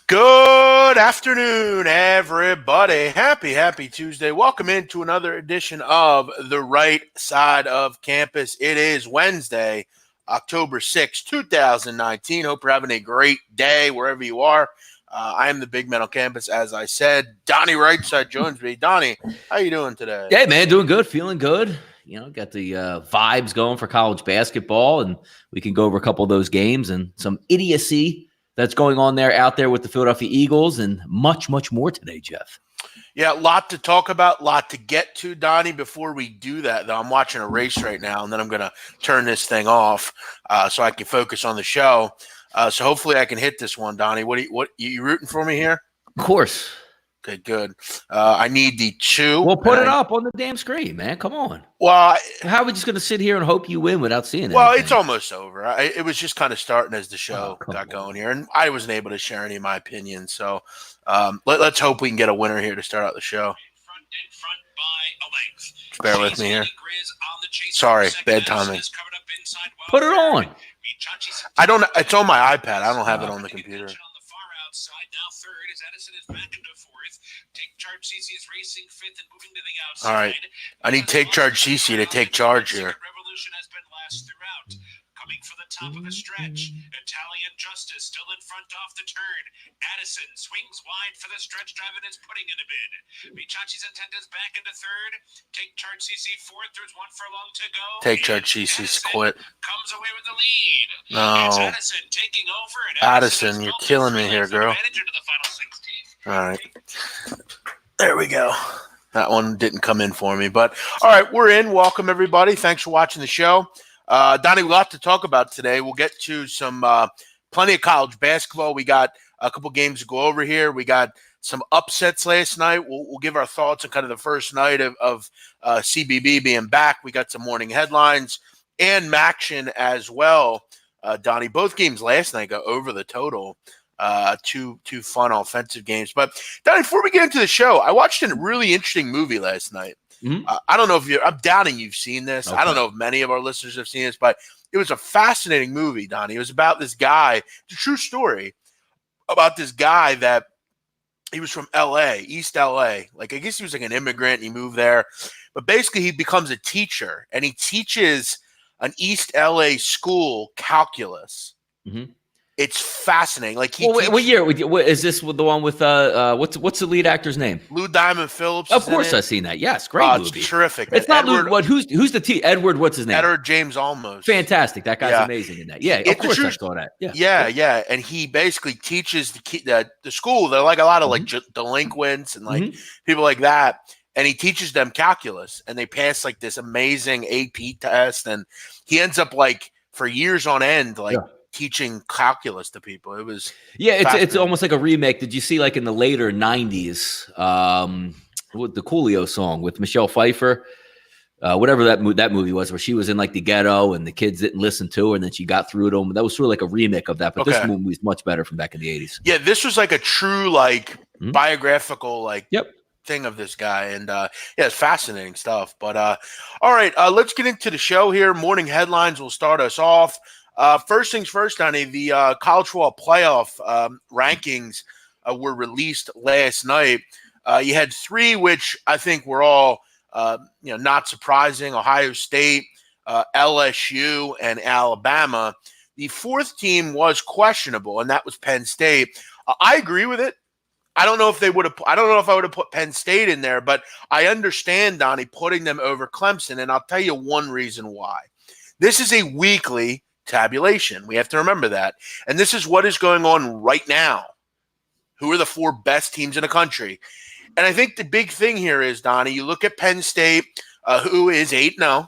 Good afternoon, everybody. Happy Tuesday. Welcome into another edition of The Right Side of Campus. It is Wednesday, October 6th, 2019. Hope you're having a great day wherever you are. I am the big man on campus, as I said. Donnie Rightside joins me. Donnie, how you doing today? Hey, man, doing good, feeling good. Got the vibes going for college basketball, and we can go over a couple of those games and some idiocy that's going on out there with the Philadelphia Eagles and much, much more today, Jeff. Yeah, a lot to talk about, a lot to get to, Donnie. Before we do that, though, I'm watching a race right now, and then I'm going to turn this thing off so I can focus on the show. So hopefully I can hit this one, Donnie. What you rooting for me here? Of course. Okay, good. I need the two. Well, put it up on the damn screen, man. Come on. Well, how are we just going to sit here and hope you win without seeing it? Well, it's almost over. It was just kind of starting as the show got going here, and I wasn't able to share any of my opinions. So let's hope we can get a winner here to start out the show. Just bear with me here. Sorry, bad timing. Put it on. I don't. It's on my iPad. I don't have it on the computer. All right, I need Take Charge CC to take charge here. Coming for the top of the stretch. Italian Justice still in front off the turn. Addison swings wide for the stretch drive and is putting in a bid. Michachi's Intenda's back into third. Take Charge CC fourth. There's one furlong to go. Take Charge CC's quit. Comes away with the lead. No. It's Addison taking over. And Addison, you're killing me here, girl. All right. There we go. That one didn't come in for me. But, all right, we're in. Welcome, everybody. Thanks for watching the show. Donnie, a lot to talk about today. We'll get to some plenty of college basketball. We got a couple games to go over here. We got some upsets last night. We'll give our thoughts on kind of the first night of CBB being back. We got some morning headlines and Maction as well. Donnie, both games last night got over the total. Two fun offensive games. But, Donnie, before we get into the show, I watched a really interesting movie last night. Mm-hmm. I don't know if I'm doubting you've seen this. Okay. I don't know if many of our listeners have seen this, but it was a fascinating movie, Donnie. It was about this guy. It's a true story about this guy that he was from LA, East LA. Like, I guess he was like an immigrant. And he moved there. But basically, he becomes a teacher, and he teaches an East LA school calculus. Mm-hmm. It's fascinating. Like what year is this? The one with what's the lead actor's name? Lou Diamond Phillips. Of course, I've seen that. Yes, great movie. It's terrific. It's not Edward, Lou. Who's the Edward? What's his name? Edward James Olmos. Fantastic. That guy's amazing in that. Yeah, of course I saw that. Yeah. And he basically teaches the school. They're like a lot of like delinquents and like people like that. And he teaches them calculus, and they pass like this amazing AP test, and he ends up like for years on end teaching calculus to people. It was it's almost like a remake. Did you see like in the later 90s with the Coolio song with Michelle Pfeiffer, whatever that movie was, where she was in like the ghetto and the kids didn't listen to her and then she got through to them. That was sort of like a remake of that, but this movie was much better from back in the 80s. Yeah, this was like a true like biographical thing of this guy, and it's fascinating stuff. But all right, let's get into the show here. Morning headlines will start us off. First things first, Donnie, the college football playoff rankings were released last night. You had three, which I think were all, not surprising: Ohio State, LSU, and Alabama. The fourth team was questionable, and that was Penn State. I agree with it. I don't know if I would have put Penn State in there, but I understand, Donnie, putting them over Clemson, and I'll tell you one reason why. This is a weekly tabulation. We have to remember that. And this is what is going on right now. Who are the four best teams in the country? And I think the big thing here is, Donnie, you look at Penn State, who is 8-0.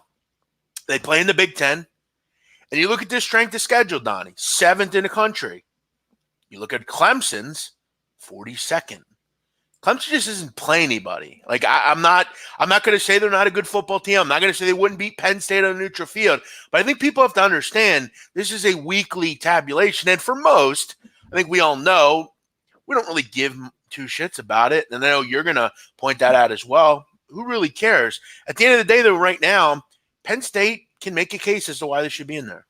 They play in the Big Ten. And you look at their strength of schedule, Donnie, 7th in the country. You look at Clemson's 42nd. Clemson just isn't playing anybody. Like I'm not going to say they're not a good football team. I'm not going to say they wouldn't beat Penn State on a neutral field. But I think people have to understand this is a weekly tabulation. And for most, I think we all know, we don't really give two shits about it. And I know you're going to point that out as well. Who really cares? At the end of the day, though, right now, Penn State can make a case as to why they should be in there.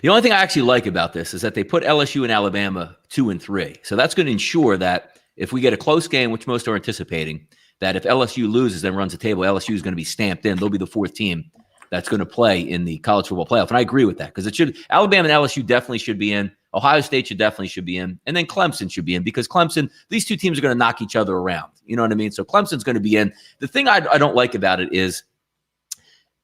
The only thing I actually like about this is that they put LSU and Alabama 2 and 3. So that's going to ensure that if we get a close game, which most are anticipating, that if LSU loses and runs the table, LSU is going to be stamped in. They'll be the 4th team that's going to play in the college football playoff. And I agree with that because Alabama and LSU definitely should be in. Ohio State should be in. And then Clemson should be in because Clemson, these two teams are going to knock each other around. You know what I mean? So Clemson's going to be in. The thing I don't like about it is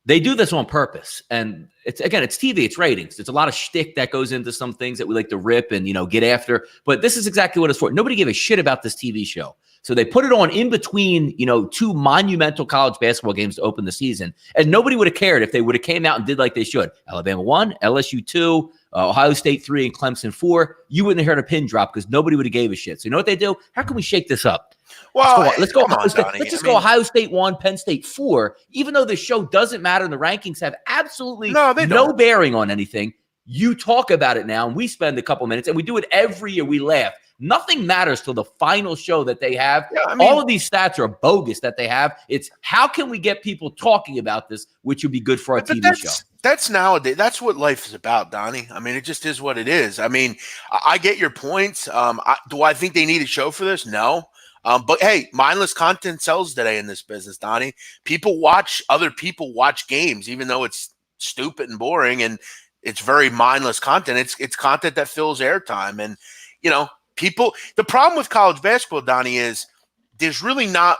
they do this on purpose. And it's TV, it's ratings. There's a lot of shtick that goes into some things that we like to rip and, get after. But this is exactly what it's for. Nobody gave a shit about this TV show. So they put it on in between, 2 monumental college basketball games to open the season. And nobody would have cared if they would have came out and did like they should. Alabama 1, LSU 2, Ohio State 3, and Clemson 4. You wouldn't have heard a pin drop because nobody would have gave a shit. So you know what they do? How can we shake this up? Well, let's go Ohio State 1, Penn State 4. Even though the show doesn't matter and the rankings have absolutely no bearing on anything, you talk about it now, and we spend a couple minutes, and we do it every year. We laugh. Nothing matters till the final show that they have. All of these stats are bogus that they have. It's how can we get people talking about this, which would be good for our TV show. That's nowadays. That's what life is about, Donnie. It just is what it is. I get your points. Do I think they need a show for this? No. But hey, mindless content sells today in this business, Donnie. Other people watch games, even though it's stupid and boring, and it's very mindless content. It's content that fills airtime, and people. The problem with college basketball, Donnie, is there's really not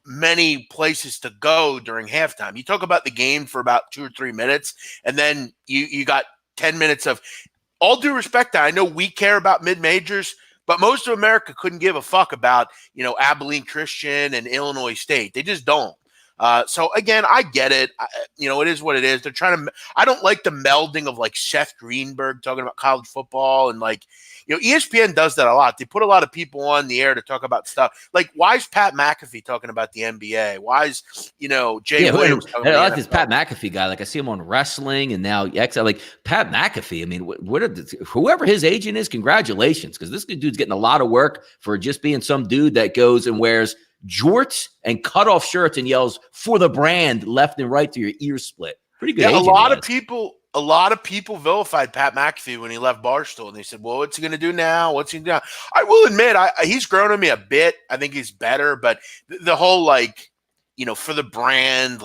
many places to go during halftime. You talk about the game for about 2 or 3 minutes, and then you got 10 minutes of. All due respect, I know we care about mid-majors. But most of America couldn't give a fuck about, Abilene Christian and Illinois State. They just don't. So again, I get it. It is what it is. They're trying to. I don't like the melding of like Seth Greenberg talking about college football and ESPN does that a lot. They put a lot of people on the air to talk about stuff. Like, why is Pat McAfee talking about the NBA? Why is Jay Williams talking about I like this Pat McAfee guy. Like I see him on wrestling and now like Pat McAfee. Whoever his agent is, congratulations, because this dude's getting a lot of work for just being some dude that goes and wears jorts and cutoff shirts and yells for the brand left and right to your ears split. Pretty good. Yeah, a lot of people vilified Pat McAfee when he left Barstool, and they said, "Well, what's he going to do now? What's he going to do?" I will admit, he's grown on me a bit. I think he's better, but the whole for the brand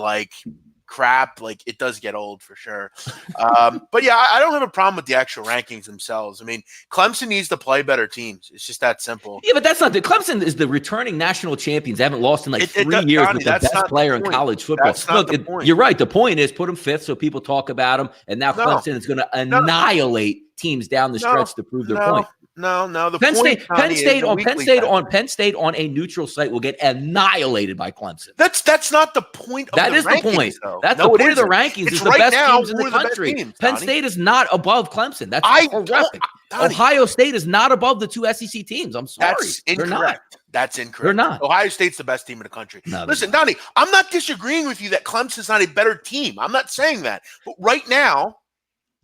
crap, it does get old for sure. But yeah, I don't have a problem with the actual rankings themselves. Clemson needs to play better teams. It's just that simple. Yeah, but that's not Clemson is the returning national champions. They haven't lost in 3 years with the best player in college football. Look, you're right. The point is put them 5th so people talk about them, and now Clemson is going to annihilate teams down the stretch to prove their point. No. Penn State on a neutral site will get annihilated by Clemson. That's not the point of that the is rankings, the point. Though. That's the point of the rankings. It's the right best now, teams in the country. Teams, Penn State is not above Clemson. That's horrific. Ohio State is not above the 2 SEC teams. I'm sorry. That's incorrect. That's incorrect. They're not. Ohio State's the best team in the country. No, listen, Donnie, I'm not disagreeing with you that Clemson's not a better team. I'm not saying that. But right now,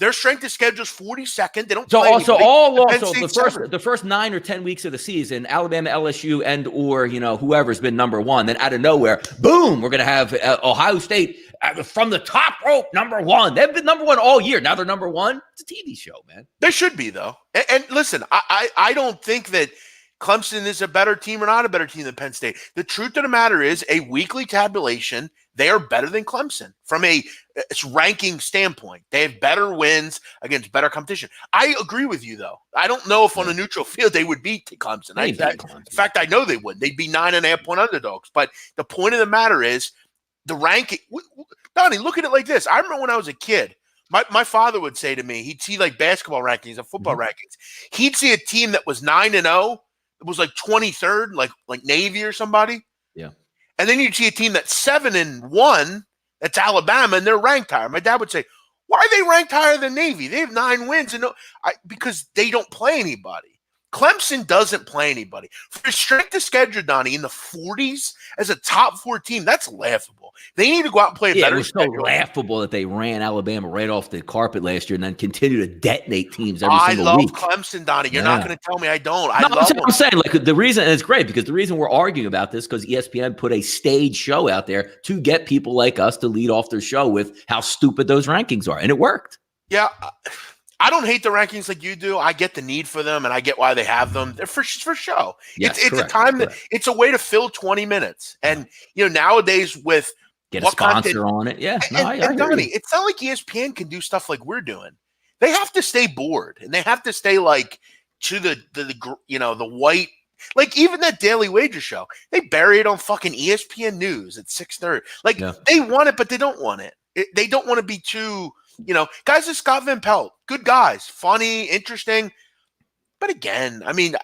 their strength of schedule is 42nd. They don't. The first 9 or 10 weeks of the season, Alabama, LSU, and or whoever's been number one. Then out of nowhere, boom, we're going to have Ohio State from the top rope, number one. They've been number one all year. Now they're number one. It's a TV show, man. They should be though. And listen, I don't think that Clemson is a better team or not a better team than Penn State. The truth of the matter is, a weekly tabulation, they are better than Clemson from a ranking standpoint. They have better wins against better competition. I agree with you, though. I don't know if on a neutral field they would beat Clemson. In fact, I know they would. They'd be 9.5-point underdogs. But the point of the matter is the ranking. Donnie, look at it like this. I remember when I was a kid, my father would say to me, he'd see basketball rankings and football rankings. He'd see a team that was 9-0. It was 23rd, like Navy or somebody. Yeah. And then you'd see a team that's 7-1, that's Alabama, and they're ranked higher. My dad would say, "Why are they ranked higher than Navy? They have 9 wins." Because they don't play anybody. Clemson doesn't play anybody. For a strength of schedule, Donnie, in the 40s as a top 4 team, that's laughable. They need to go out and play a better it was schedule. So laughable that they ran Alabama right off the carpet last year and then continue to detonate teams every single week. I love Clemson, Donnie. You're not going to tell me I don't. I'm saying the reason, and it's great because the reason we're arguing about this because ESPN put a stage show out there to get people like us to lead off their show with how stupid those rankings are, and it worked. Yeah. I don't hate the rankings like you do. I get the need for them, and I get why they have them. They're for show. Yes, it's a time that it's a way to fill 20 minutes. And nowadays with get a sponsor on it. Yeah. No, and Donnie, it's not like ESPN can do stuff like we're doing. They have to stay bored, and they have to stay like to the white. Like even that Daily Wager show, they bury it on fucking ESPN News at 6:30. Like they want it, but they don't want it. They don't want to be too, guys like Scott Van Pelt, good guys, funny, interesting. But again, I mean,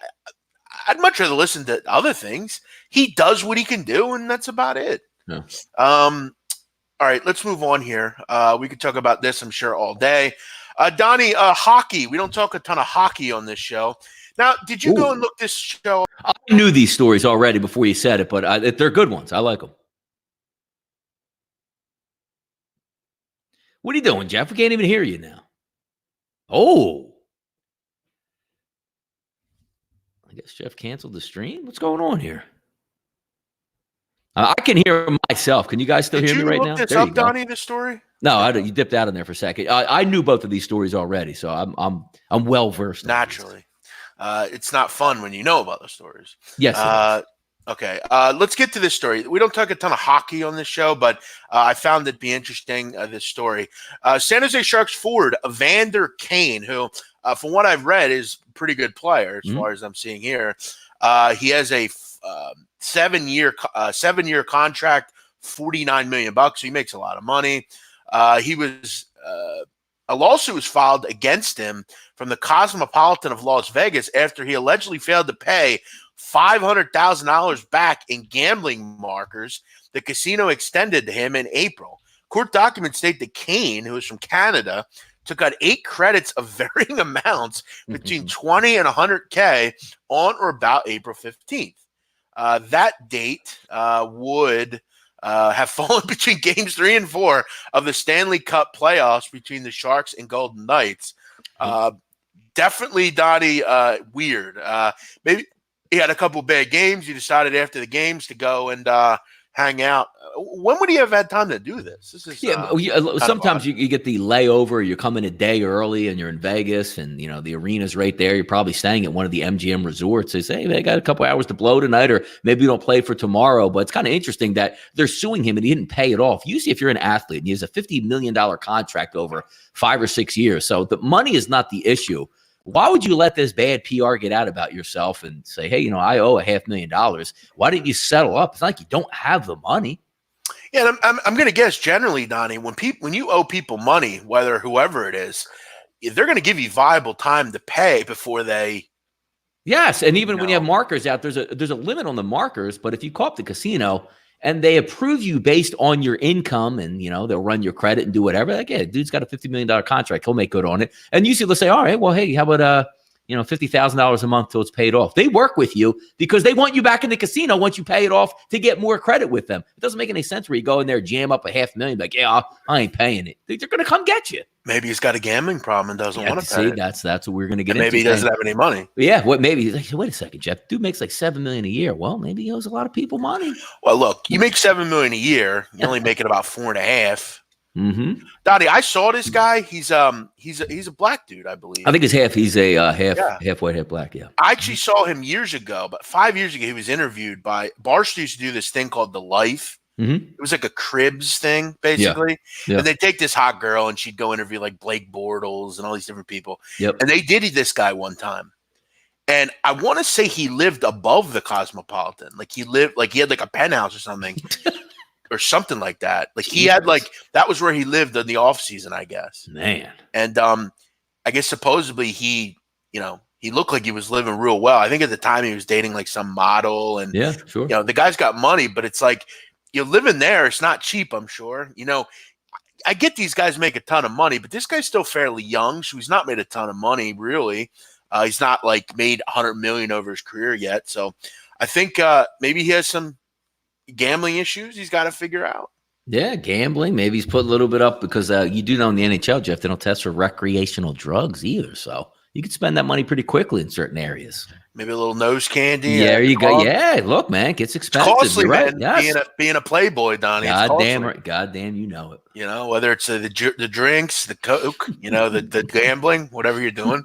I'd much rather listen to other things. He does what he can do, and that's about it. Yeah. All right, let's move on here. We could talk about this, I'm sure, all day. Donnie, hockey. We don't talk a ton of hockey on this show. Now, did you go and look this show? I knew these stories already before you said it, but they're good ones. I like them. What are you doing, Jeff? We can't even hear you now. Oh. I guess Jeff canceled the stream. What's going on here? I can hear myself. Can you guys still hear me right now? Did you look this up, Donnie, this story? No, I don't. You dipped out in there for a second. I knew both of these stories already, so I'm well versed. Naturally. It's not fun when you know about the stories. Yes. Okay. Let's get to this story. We don't talk a ton of hockey on this show, but I found it be interesting, this story. San Jose Sharks forward Evander Kane, who, from what I've read, is a pretty good player as far as I'm seeing here. He has a 7-year contract, $49 million. So he makes a lot of money. A lawsuit was filed against him from the Cosmopolitan of Las Vegas after he allegedly failed to pay $500,000 back in gambling markers the casino extended to him in April. Court documents state that Kane, who is from Canada, took out 8 credits of varying amounts between 20 and 100K on or about April 15th. That date would have fallen between games 3 and 4 of the Stanley Cup playoffs between the Sharks and Golden Knights. Definitely, Donnie, weird. Maybe he had a couple bad games. He decided after the games to go and hang out. When would he have had time to do this? This is sometimes you get the layover. You're coming a day early and you're in Vegas, and the arena's right there. You're probably staying at one of the MGM resorts. They say, hey, I got a couple hours to blow tonight, or maybe you don't play for tomorrow. But it's kind of interesting that they're suing him and he didn't pay it off. Usually, if you're an athlete and he has a $50 million contract over 5 or 6 years, so the money is not the issue. Why would you let this bad PR get out about yourself and say, hey, I owe $500,000? Why didn't you settle up? It's not like you don't have the money. Yeah, and I'm going to guess generally, Donnie, when you owe people money, whoever it is, they're going to give you viable time to pay before they. Yes, and even when you have markers out, there's a limit on the markers. But if you call up the casino and they approve you based on your income, and they'll run your credit and do whatever. Like, yeah, dude's got a $50 million contract. He'll make good on it. And usually they'll say, all right, well, hey, how about $50,000 a month till it's paid off. They work with you because they want you back in the casino once you pay it off to get more credit with them. It doesn't make any sense where you go in there, jam up $500,000, like, yeah, I ain't paying it. They're going to come get you. Maybe he's got a gambling problem and doesn't want to pay it. That's what we're going to get into. Maybe he doesn't have any money. Yeah, maybe he's like, wait a second, Jeff. Dude makes like $7 million a year. Well, maybe he owes a lot of people money. Well, look, you make $7 million a year. You're only making about 4.5. Mm-hmm. Donnie, I saw this guy. He's a black dude, I believe. I think he's a half white, half black. Yeah. I actually saw him years ago, but 5 years ago, he was interviewed by Barstool. Used to do this thing called The Life. Mm-hmm. It was like a Cribs thing, basically. Yeah. And they take this hot girl, and she'd go interview like Blake Bortles and all these different people. Yep. And they did this guy one time. And I want to say he lived above the Cosmopolitan. Like he had like a penthouse or something. Or something like that. Like he had that was where he lived in the off season, I guess. Man. And I guess supposedly he looked like he was living real well. I think at the time he was dating like some model, and yeah, sure. The guy's got money, but it's like you're living there. It's not cheap, I'm sure. I get these guys make a ton of money, but this guy's still fairly young, so he's not made a ton of money, really. He's not like made $100 million over his career yet. So I think maybe he has some gambling issues he's got to figure out. Yeah, gambling. Maybe he's put a little bit up because you do know in the NHL, Jeff, they don't test for recreational drugs either. So you could spend that money pretty quickly in certain areas. maybe a little nose candy. Yeah, there you go. Yeah, look, man, it gets expensive. It's costly, you're right. man. Yes. Being a playboy, Donnie. Goddamn right. Goddamn, you know it. You know, whether it's the drinks, the coke, you know, the gambling, whatever you're doing.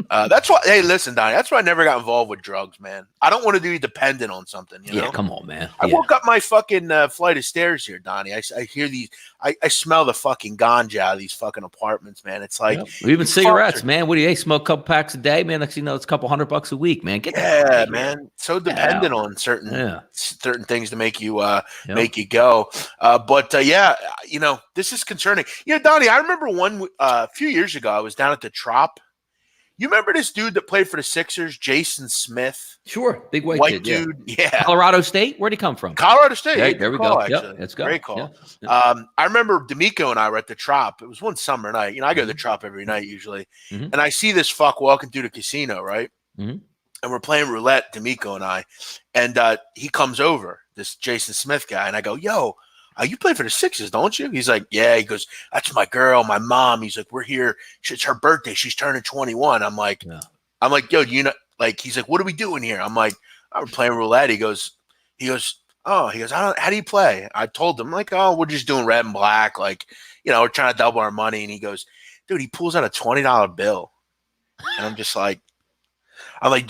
That's why. Hey, listen, Donnie. That's why I never got involved with drugs, man. I don't want to be dependent on something. You know? Yeah, come on, man. I walk up my fucking flight of stairs here, Donnie. I hear these. I smell the fucking ganja out of these fucking apartments, man. It's like even cigarettes, man. What do you smoke? A couple packs a day, man. Next thing you know, it's a couple $100 a week, man. Get that man. So dependent on certain things to make you go. But you know, this is concerning. You know, Donnie, I remember a few years ago, I was down at the Trop. You remember this dude that played for the Sixers, Jason Smith? Sure. Big white kid, dude. Yeah. Colorado State? Where'd he come from? Colorado State. There we go. Actually. Let's go. Great call. Yeah. I remember D'Amico and I were at the Trop. It was one summer night. You know, I go to the Trop every night usually. And I see this fuck walking through the casino, right? And we're playing roulette, D'Amico and I. And he comes over, this Jason Smith guy. And I go, yo, you play for the Sixers, don't you? He's like, yeah. He goes, that's my girl, my mom. He's like, we're here. It's her birthday. She's turning 21. I'm like, yo, you know, like, he's like, what are we doing here? I'm like, we're playing roulette. He goes, how do you play? I told him, like, oh, we're just doing red and black. Like, you know, we're trying to double our money. And he goes, dude, he pulls out a $20 bill. And I'm just like,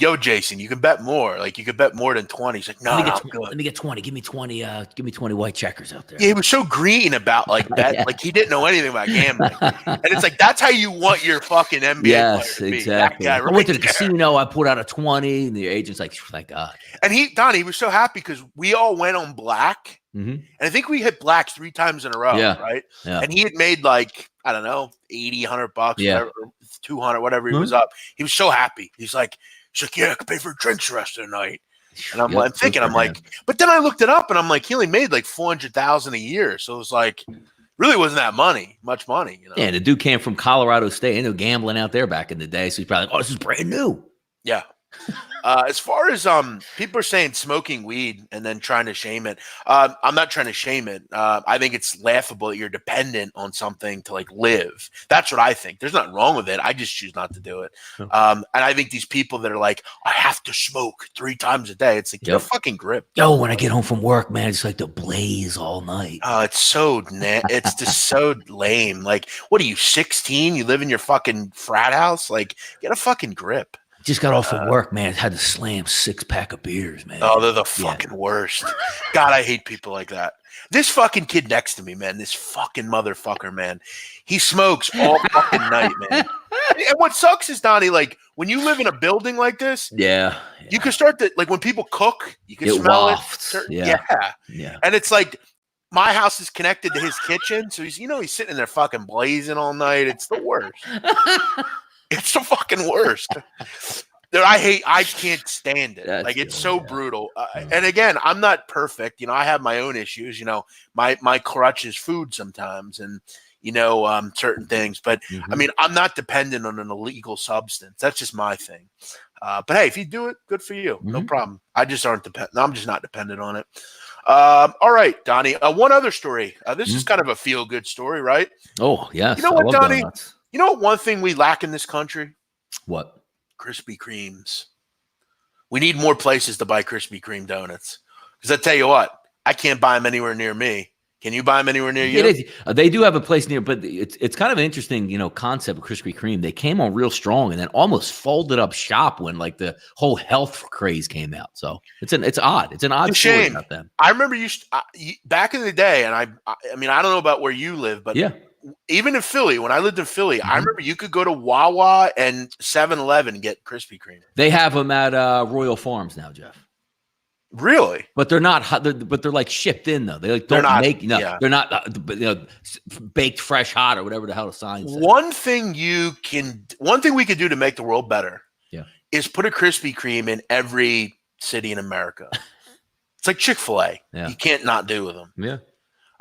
yo, Jason, you can bet more. Like, you could bet more than 20. He's like, no, let me get 20. Give me 20. Give me 20 white checkers out there. Yeah, he was so green about like that. Like, he didn't know anything about gambling. And it's like, that's how you want your fucking NBA player to be. Exactly. That guy I went to the casino. I pulled out a 20, and the agent's like, thank God. And he was so happy because we all went on black. And I think we hit black 3 times in a row, right? Yeah. And he had made like, I don't know, $80, $100, whatever, 200, whatever he was up. He was so happy. He's like, yeah, I could pay for drinks the rest of the night. And I'm thinking, but then I looked it up and I'm like, he only made like $400,000 a year. So it was like, really wasn't that much money, you know? Yeah, the dude came from Colorado State. They were gambling out there back in the day. So he's probably like, oh, this is brand new. Yeah. As far as people are saying smoking weed and then trying to shame it, I'm not trying to shame it. I think it's laughable that you're dependent on something to like live. That's what I think. There's nothing wrong with it. I just choose not to do it. And I think these people that are like, I have to smoke 3 times a day. It's like, get a fucking grip. Yo, when I get home from work, man, it's like the blaze all night. It's so it's just so lame. Like, what are you, 16? You live in your fucking frat house? Like, get a fucking grip. Just got off of work, man. Had to slam 6-pack of beers, man. Oh, they're the fucking worst. God, I hate people like that. This fucking kid next to me, man, this fucking motherfucker, man, he smokes all fucking night, man. And what sucks is, Donnie, like, when you live in a building like this, you can start to, like, when people cook, you can smell wafts. it. Yeah. And it's like, my house is connected to his kitchen, so he's sitting there fucking blazing all night. It's the worst. It's the fucking worst. I can't stand it. That's it's so brutal. And again, I'm not perfect. You know, I have my own issues. You know, my crutch is food sometimes, and certain things. But I mean, I'm not dependent on an illegal substance. That's just my thing. But hey, if you do it, good for you. No problem. I'm just not dependent on it. All right, Donnie. One other story. This is kind of a feel-good story, right? Oh, yes. You know what, Donnie? Donuts. You know what one thing we lack in this country? What? Krispy Kremes. We need more places to buy Krispy Kreme donuts. Because I tell you what, I can't buy them anywhere near me. Can you buy them anywhere near you? They do have a place near, but it's kind of an interesting, concept of Krispy Kreme. They came on real strong and then almost folded up shop when like the whole health craze came out. So it's odd. It's an odd story about them. I remember back in the day, and I mean, I don't know about where you live, but even in Philly, when I lived in Philly, I remember you could go to Wawa and 7-Eleven and get Krispy Kreme. They have them at Royal Farms now, Jeff. Really? But they're not. But they're like shipped in though. They they're not baked fresh hot or whatever the hell the sign says. One thing we could do to make the world better, is put a Krispy Kreme in every city in America. It's like Chick-fil-A. Yeah. You can't not do with them. Yeah.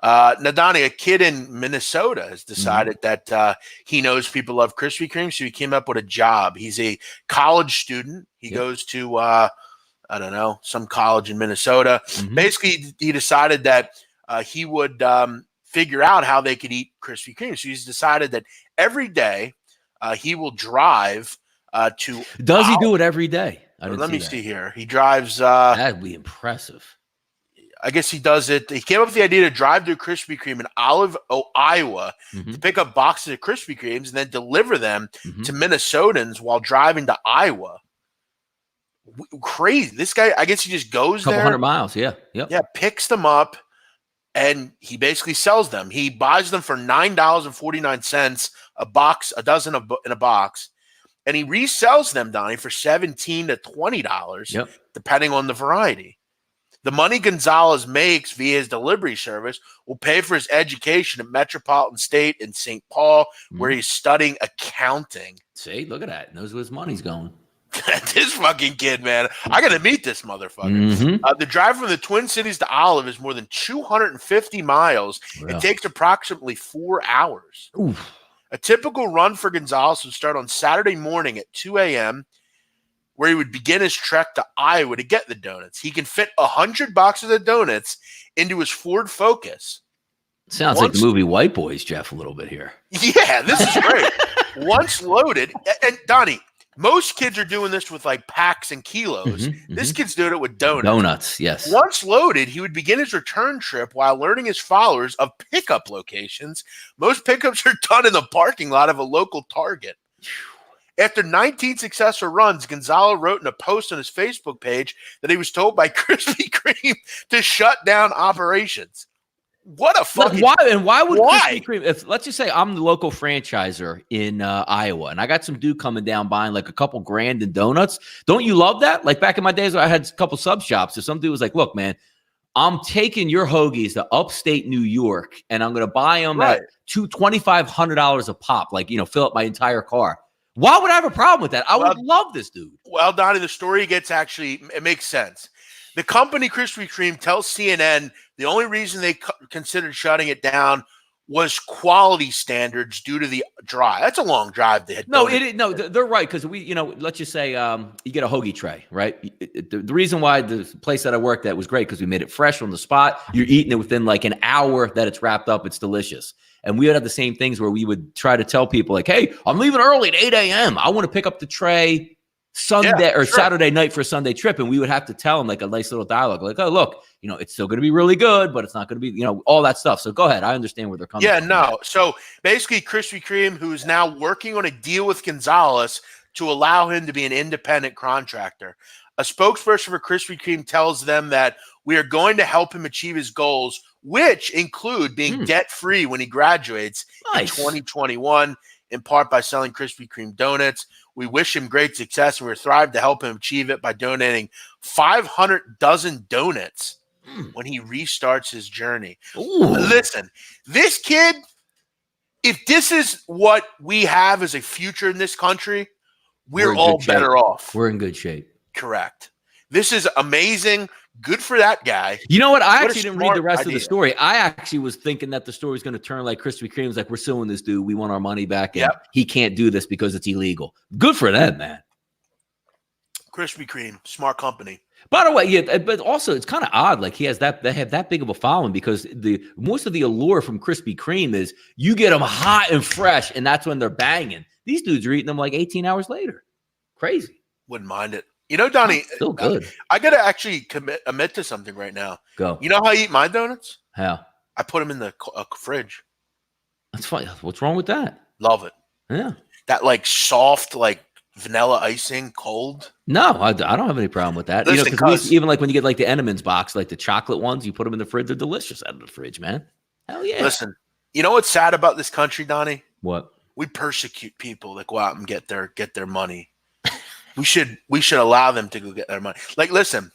Now, Donnie, a kid in Minnesota has decided that he knows people love Krispy Kreme, so he came up with a job. He's a college student. He goes to, I don't know, some college in Minnesota. Basically, he decided that he would figure out how they could eat Krispy Kreme. So he's decided that every day he will drive to. Does he do it every day? Let me see here. He drives. That'd be impressive. I guess he does it. He came up with the idea to drive to a Krispy Kreme in Olive, Iowa, to pick up boxes of Krispy Kremes and then deliver them to Minnesotans while driving to Iowa. Crazy. This guy, I guess he just goes there. A couple hundred miles, yeah. Yep. Yeah, picks them up, and he basically sells them. He buys them for $9.49 a box, a dozen in a box, and he resells them, Donnie, for $17 to $20, depending on the variety. The money Gonzalez makes via his delivery service will pay for his education at Metropolitan State in St. Paul, where he's studying accounting. See, look at that. Knows where his money's going. This fucking kid, man. I got to meet this motherfucker. The drive from the Twin Cities to Olive is more than 250 miles. Wow. It takes approximately 4 hours. Oof. A typical run for Gonzalez would start on Saturday morning at 2 a.m., where he would begin his trek to Iowa to get the donuts. He can fit 100 boxes of donuts into his Ford Focus. Sounds like the movie White Boys, Jeff, a little bit here. Yeah, this is great. Once loaded, and Donnie, most kids are doing this with like packs and kilos. This kid's doing it with donuts. Donuts, yes. Once loaded, he would begin his return trip while learning his followers of pickup locations. Most pickups are done in the parking lot of a local Target. After 19 successful runs, Gonzalo wrote in a post on his Facebook page that he was told by Krispy Kreme to shut down operations. What a fucking why would Krispy Kreme, if let's just say I'm the local franchisor in Iowa and I got some dude coming down buying like a couple grand in donuts, don't you love that? Like back in my days, I had a couple sub shops. So some dude was like, look, man, I'm taking your hoagies to upstate New York and I'm going to buy them at $2,500 a pop, like, fill up my entire car. Why would I have a problem with that? I would love this dude. Well, Donnie, the story it makes sense. The company Krispy Kreme tells CNN the only reason they considered shutting it down was quality standards due to the drive. That's a long drive. They're right. Because let's just say you get a hoagie tray, right? The reason why the place that I worked at was great because we made it fresh on the spot. You're eating it within like an hour that it's wrapped up. It's delicious. And we would have the same things where we would try to tell people like, hey, I'm leaving early at 8 a.m. I want to pick up the tray Sunday or Saturday night for a Sunday trip. And we would have to tell them like a nice little dialogue, like, oh, look, it's still going to be really good, but it's not going to be, all that stuff. So go ahead. I understand where they're coming from. Yeah, no. So basically Krispy Kreme, who is now working on a deal with Gonzalez to allow him to be an independent contractor. A spokesperson for Krispy Kreme tells them that we are going to help him achieve his goals, which include being debt-free when he graduates in 2021, in part by selling Krispy Kreme donuts. We wish him great success, and we're thrilled to help him achieve it by donating 500 dozen donuts when he restarts his journey. Ooh. Listen, this kid, if this is what we have as a future in this country, we're all better off. We're in good shape. Correct. This is amazing. Good for that guy. You know what? I actually didn't read the rest of the story. I actually was thinking that the story was going to turn like Krispy Kreme was like, we're suing this dude. We want our money back. And he can't do this because it's illegal. Good for them, man. Krispy Kreme, smart company. By the way, but also it's kind of odd. Like they have that big of a following because most of the allure from Krispy Kreme is you get them hot and fresh, and that's when they're banging. These dudes are eating them like 18 hours later. Crazy. Wouldn't mind it. Donnie, still good. I got to actually admit to something right now. Go. You know how I eat my donuts? How? I put them in the fridge. That's fine. What's wrong with that? Love it. Yeah. That like soft, like vanilla icing, cold. No, I don't have any problem with that. Listen, because even like when you get like the Enemans box, like the chocolate ones, you put them in the fridge. They're delicious out of the fridge, man. Hell yeah. Listen, you know what's sad about this country, Donnie? What? We persecute people that go out and get their money. We should allow them to go get their money. Like, listen,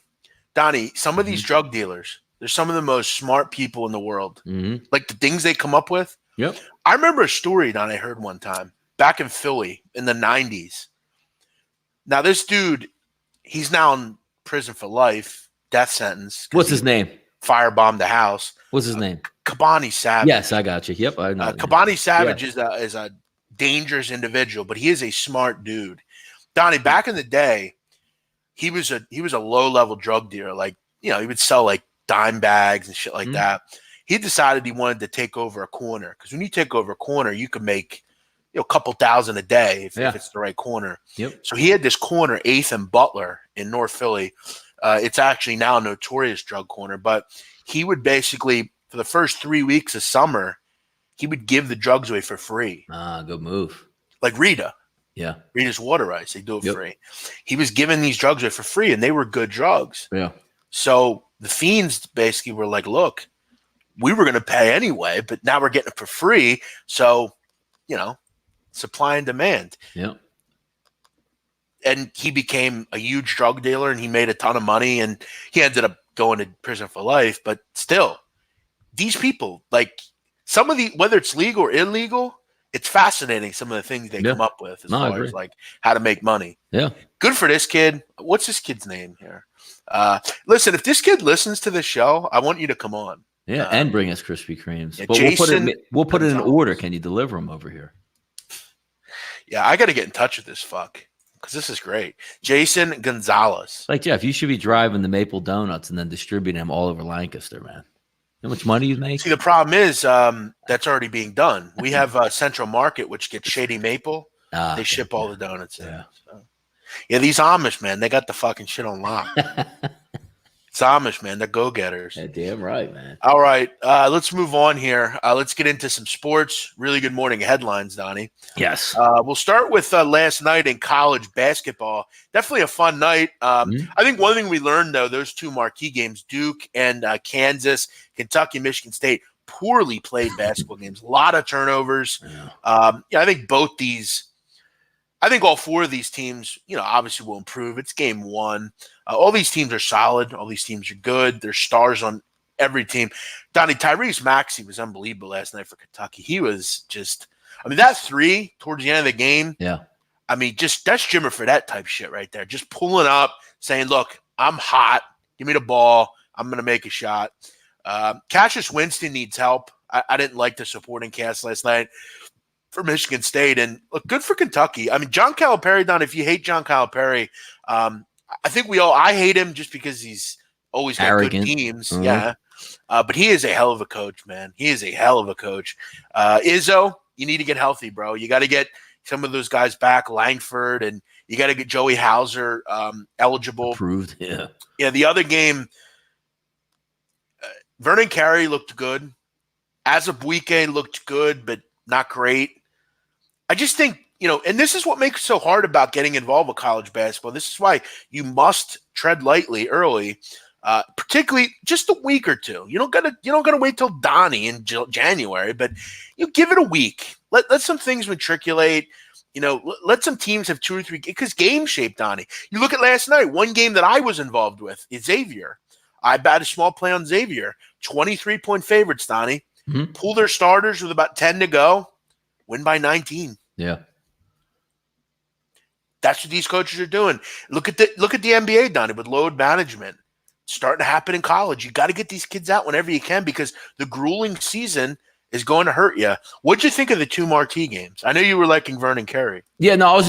Donnie, some of these drug dealers, they're some of the most smart people in the world. Like the things they come up with. Yep. I remember a story, Don, I heard one time back in Philly in the 90s. Now, this dude, he's now in prison for life, death sentence. What's his name? Firebombed the house. What's his name? Kabani Savage. Yes, I got you. Yep, I know. Kabani Savage is a dangerous individual, but he is a smart dude. Donnie, back in the day, he was a low-level drug dealer. Like, he would sell like dime bags and shit like that. He decided he wanted to take over a corner because when you take over a corner, you can make, a couple thousand a day if it's the right corner. Yep. So he had this corner, 8th and Butler in North Philly. It's actually now a notorious drug corner, but he would basically, for the first 3 weeks of summer, he would give the drugs away for free. Good move. Like Rita. Yeah. Rita's water ice. They do it free. He was giving these drugs away for free, and they were good drugs. Yeah. So the fiends basically were like, look, we were going to pay anyway, but now we're getting it for free. So, supply and demand. Yeah. And he became a huge drug dealer, and he made a ton of money, and he ended up going to prison for life. But still, these people, like some of the, whether it's legal or illegal, it's fascinating some of the things they come up with as far as like how to make money. Yeah. Good for this kid. What's this kid's name here? Listen, if this kid listens to the show, I want you to come on. Yeah, and bring us Krispy Kremes. Yeah, but we'll put it in order. Can you deliver them over here? Yeah, I got to get in touch with this fuck because this is great. Jason Gonzalez. Like, Jeff, you should be driving the Maple Donuts and then distributing them all over Lancaster, man. How much money you make? See, the problem is that's already being done. We have Central Market, which gets Shady Maple. They ship all the donuts in. So. Yeah, these Amish, man, they got the fucking shit on lock. It's Amish, man. They're go-getters. Yeah, damn right, man. All right, let's move on here. Let's get into some sports. Really good morning headlines, Donnie. Yes. We'll start with last night in college basketball. Definitely a fun night. I think one thing we learned, though, those two marquee games, Duke and Kansas, Kentucky, Michigan State, poorly played basketball games. A lot of turnovers. I think all four of these teams, obviously will improve. It's game one. All these teams are solid. All these teams are good. There's stars on every team. Donnie, Tyrese Maxey was unbelievable last night for Kentucky. He was just – that three towards the end of the game, that's Jimmer for that type shit right there. Just pulling up, saying, look, I'm hot. Give me the ball. I'm going to make a shot. Cassius Winston needs help. I didn't like the supporting cast last night for Michigan State. And look, good for Kentucky. John Calipari, Don, if you hate John Calipari, I think I hate him just because he's always got arrogant. Good teams. Mm-hmm. Yeah. But he is a hell of a coach, man. He is a hell of a coach. Izzo, you need to get healthy, bro. You got to get some of those guys back, Langford, and you got to get Joey Hauser eligible. Approved, yeah. Yeah, the other game, Vernon Carey looked good. Azubuike looked good, but not great. I just think, and this is what makes it so hard about getting involved with college basketball. This is why you must tread lightly early, particularly just a week or two. You don't gotta wait till Donnie in January, but you give it a week. Let some things matriculate. Let some teams have 2 or 3 because game shape, Donnie. You look at last night. One game that I was involved with is Xavier. I bet a small play on Xavier. 23-point favorites, Donnie. Mm-hmm. Pull their starters with about 10 to go. Win by 19. Yeah. That's what these coaches are doing. Look at the NBA, Donnie, with load management. It's starting to happen in college. You got to get these kids out whenever you can because the grueling season is going to hurt you. What'd you think of the 2 marquee games? I know you were liking Vernon Carey. Yeah, no,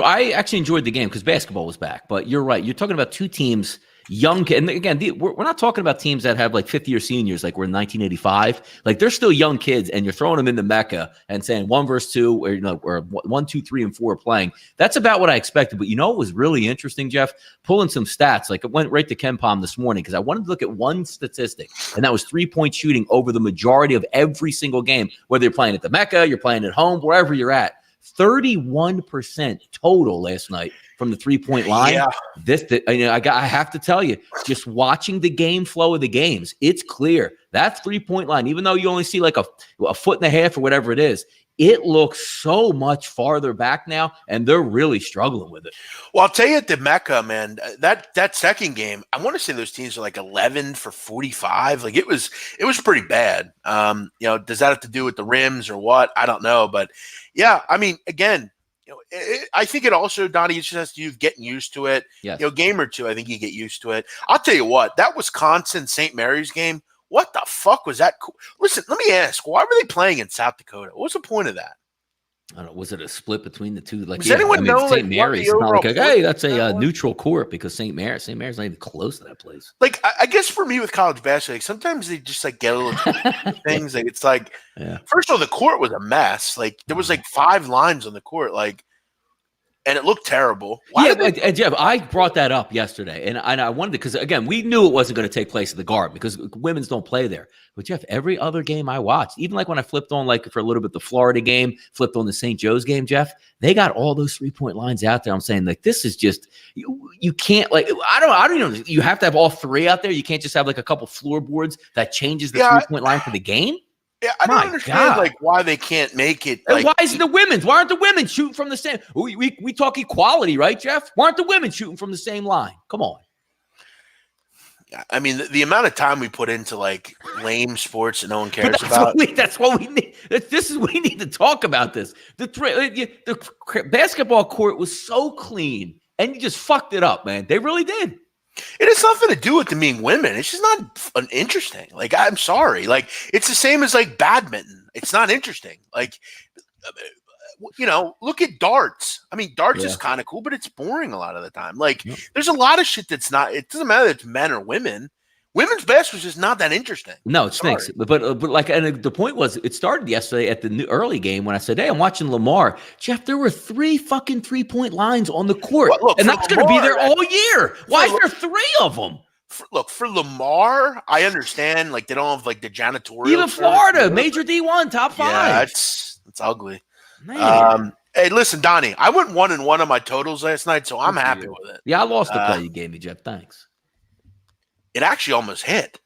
I actually enjoyed the game because basketball was back. But you're right. You're talking about 2 teams. Young, and again, we're not talking about teams that have like 50-year seniors like we're in 1985. Like they're still young kids, and you're throwing them into Mecca and saying 1 versus 2, or 1, 2, 3, and 4 playing. That's about what I expected. But what was really interesting, Jeff, pulling some stats. Like it went right to Ken Palm this morning because I wanted to look at one statistic, and that was 3-point shooting over the majority of every single game. Whether you're playing at the Mecca, you're playing at home, wherever you're at. 31% total last night from the 3-point line. Yeah. I have to tell you, just watching the game flow of the games, it's clear that 3-point line, even though you only see like a foot and a half or whatever it is, it looks so much farther back now, and they're really struggling with it. Well, I'll tell you at the Mecca, man, that second game, I want to say those teams are like 11 for 45. Like it was pretty bad. Does that have to do with the rims or what? I don't know, but yeah, again, I think it also, Donnie, it just has to do with getting used to it. Yes. Game or two, I think you get used to it. I'll tell you what, that Wisconsin St. Mary's game, what the fuck was that? Listen, let me ask, why were they playing in South Dakota? What was the point of that? I don't know, was it a split between the two? Like, does anyone know? St. Mary's is not like, hey, that's a that neutral court because St. Mary's not even close to that place. Like, I guess for me with college basketball, like, sometimes they just like get a little things. Like, it's like, first of all, the court was a mess. Like, there was like 5 lines on the court. Like, and it looked terrible. Jeff, I brought that up yesterday, and I wanted to, because again, we knew it wasn't going to take place at the Garden because women's don't play there. But Jeff, every other game I watched, even like when I flipped on like for a little bit the Florida game, flipped on the St. Joe's game, Jeff, they got all those 3-point lines out there. I'm saying like this is just you can't like I don't know. You have to have all 3 out there. You can't just have like a couple floorboards that changes the 3-point line for the game. Yeah, I don't understand like why they can't make it. Like, and why isn't the women's? Why aren't the women shooting from the same? We talk equality, right, Jeff? Why aren't the women shooting from the same line? Come on. Yeah, I mean the amount of time we put into like lame sports that no one cares about. That's what we need. We need to talk about this. The basketball court was so clean, and you just fucked it up, man. They really did. It has nothing to do with them being women. It's just not interesting. Like, I'm sorry. Like, it's the same as like badminton. It's not interesting. Like, look at darts. I mean, darts is kind of cool, but it's boring a lot of the time. Like, there's a lot of shit that's not. It doesn't matter if it's men or women. Women's basketball is just not that interesting. No, it stinks. But like, and the point was, it started yesterday at the early game when I said, "Hey, I'm watching Lamar." Jeff, there were 3 fucking 3-point lines on the court, and that's going to be there all year. Why is there 3 of them? For Lamar, I understand. Like, they don't have like the janitorial. Even Florida, major D1, top 5. Yeah, it's ugly. Man. Hey, listen, Donnie, I went 1-1 on my totals last night, so I'm happy with it. Yeah, I lost the play you gave me, Jeff. Thanks. It actually almost hit.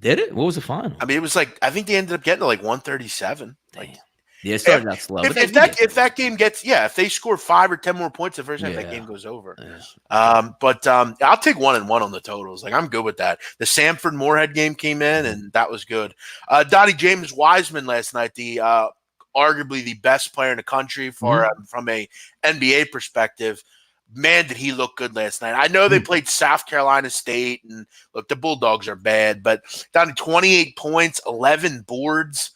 Did it? What was the final? I mean, it was like I think they ended up getting to like 137. Like, yeah, it started out slow. If that game gets if they score 5 or 10 more points the first time, that game goes over. Yeah. But I'll take 1-1 on the totals. Like, I'm good with that. The Samford Moorhead game came in, and that was good. Donnie James Wiseman last night, the arguably the best player in the country from a NBA perspective. Man, did he look good last night. I know they played South Carolina State, and look, the Bulldogs are bad, but down to 28 points, 11 boards.